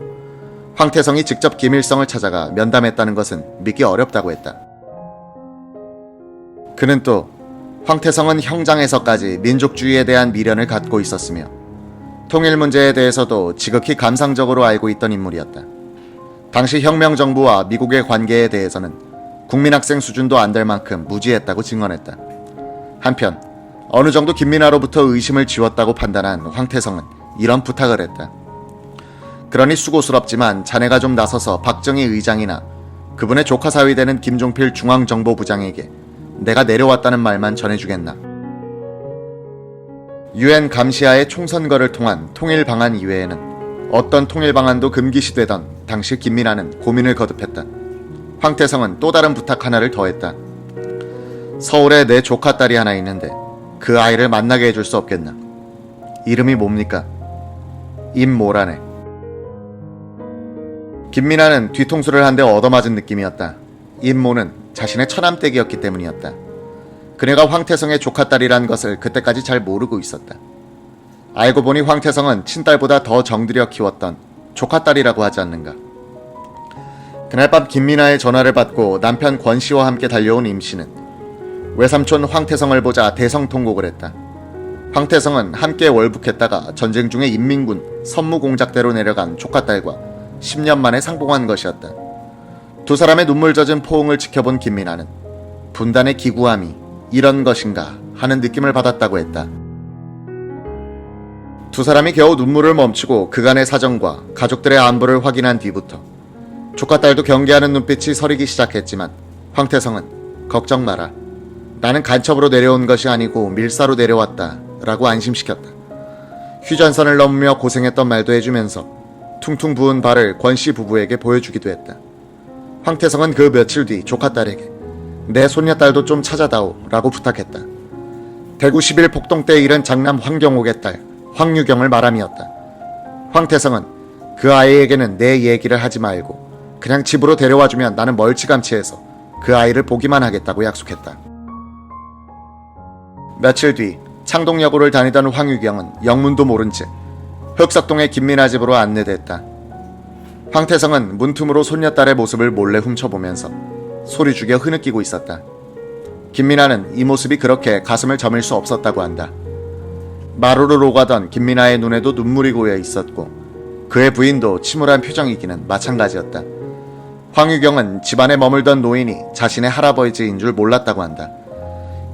S1: 황태성이 직접 김일성을 찾아가 면담했다는 것은 믿기 어렵다고 했다. 그는 또 황태성은 형장에서까지 민족주의에 대한 미련을 갖고 있었으며 통일 문제에 대해서도 지극히 감상적으로 알고 있던 인물이었다. 당시 혁명정부와 미국의 관계에 대해서는 국민학생 수준도 안 될 만큼 무지했다고 증언했다. 한편 어느 정도 김민아로부터 의심을 지웠다고 판단한 황태성은 이런 부탁을 했다. 그러니 수고스럽지만 자네가 좀 나서서 박정희 의장이나 그분의 조카 사위 되는 김종필 중앙정보부장에게 내가 내려왔다는 말만 전해주겠나. 유엔 감시하에 총선거를 통한 통일 방안 이외에는 어떤 통일 방안도 금기시되던 당시 김민아는 고민을 거듭했다. 황태성은 또 다른 부탁 하나를 더했다. 서울에 내 조카 딸이 하나 있는데 그 아이를 만나게 해줄 수 없겠나. 이름이 뭡니까? 임모라네. 김민아는 뒤통수를 한 대 얻어맞은 느낌이었다. 임모는 자신의 처남댁이었기 때문이었다. 그녀가 황태성의 조카딸이란 것을 그때까지 잘 모르고 있었다. 알고 보니 황태성은 친딸보다 더 정들여 키웠던 조카딸이라고 하지 않는가. 그날 밤 김민아의 전화를 받고 남편 권씨와 함께 달려온 임씨는 외삼촌 황태성을 보자 대성통곡을 했다. 황태성은 함께 월북했다가 전쟁 중에 인민군 선무공작대로 내려간 조카딸과 10년 만에 상봉한 것이었다. 두 사람의 눈물 젖은 포옹을 지켜본 김민아는 분단의 기구함이 이런 것인가 하는 느낌을 받았다고 했다. 두 사람이 겨우 눈물을 멈추고 그간의 사정과 가족들의 안부를 확인한 뒤부터 조카딸도 경계하는 눈빛이 서리기 시작했지만 황태성은 걱정 마라. 나는 간첩으로 내려온 것이 아니고 밀사로 내려왔다 라고 안심시켰다. 휴전선을 넘으며 고생했던 말도 해주면서 퉁퉁 부은 발을 권씨 부부에게 보여주기도 했다. 황태성은 그 며칠 뒤 조카딸에게 내 손녀딸도 좀 찾아다오 라고 부탁했다. 대구 11 폭동 때 잃은 장남 황경옥의 딸 황유경을 말함이었다. 황태성은 그 아이에게는 내 얘기를 하지 말고 그냥 집으로 데려와주면 나는 멀찌감치해서 그 아이를 보기만 하겠다고 약속했다. 며칠 뒤 창동여고를 다니던 황유경은 영문도 모른 채 흑석동의 김민아 집으로 안내됐다. 황태성은 문틈으로 손녀딸의 모습을 몰래 훔쳐보면서 소리 죽여 흐느끼고 있었다. 김민아는 이 모습이 그렇게 가슴을 저밀 수 없었다고 한다. 마루를 오가던 김민아의 눈에도 눈물이 고여 있었고 그의 부인도 침울한 표정이기는 마찬가지였다. 황유경은 집안에 머물던 노인이 자신의 할아버지인 줄 몰랐다고 한다.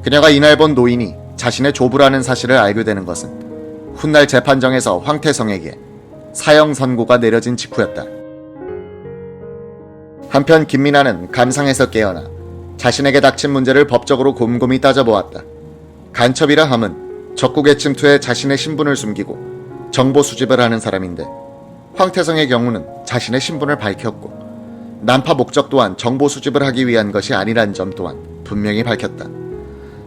S1: 그녀가 이날 본 노인이 자신의 조부라는 사실을 알게 되는 것은 훗날 재판정에서 황태성에게 사형 선고가 내려진 직후였다. 한편 김민아는 감상에서 깨어나 자신에게 닥친 문제를 법적으로 곰곰이 따져보았다. 간첩이라 함은 적국의 침투에 자신의 신분을 숨기고 정보 수집을 하는 사람인데 황태성의 경우는 자신의 신분을 밝혔고 난파 목적 또한 정보 수집을 하기 위한 것이 아니란 점 또한 분명히 밝혔다.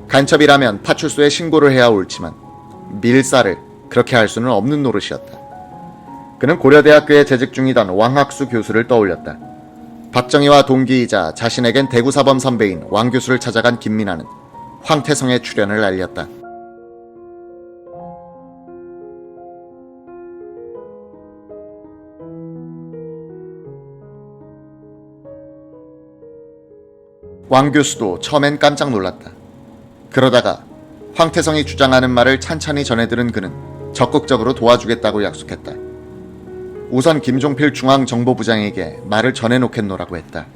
S1: 간첩이라면 파출소에 신고를 해야 옳지만 밀사를 그렇게 할 수는 없는 노릇이었다. 그는 고려대학교에 재직 중이던 왕학수 교수를 떠올렸다. 박정희와 동기이자 자신에겐 대구사범 선배인 왕 교수를 찾아간 김민아는 황태성의 출현을 알렸다. 왕 교수도 처음엔 깜짝 놀랐다. 그러다가 황태성이 주장하는 말을 찬찬히 전해들은 그는 적극적으로 도와주겠다고 약속했다. 우선 김종필 중앙정보부장에게 말을 전해놓겠노라고 했다.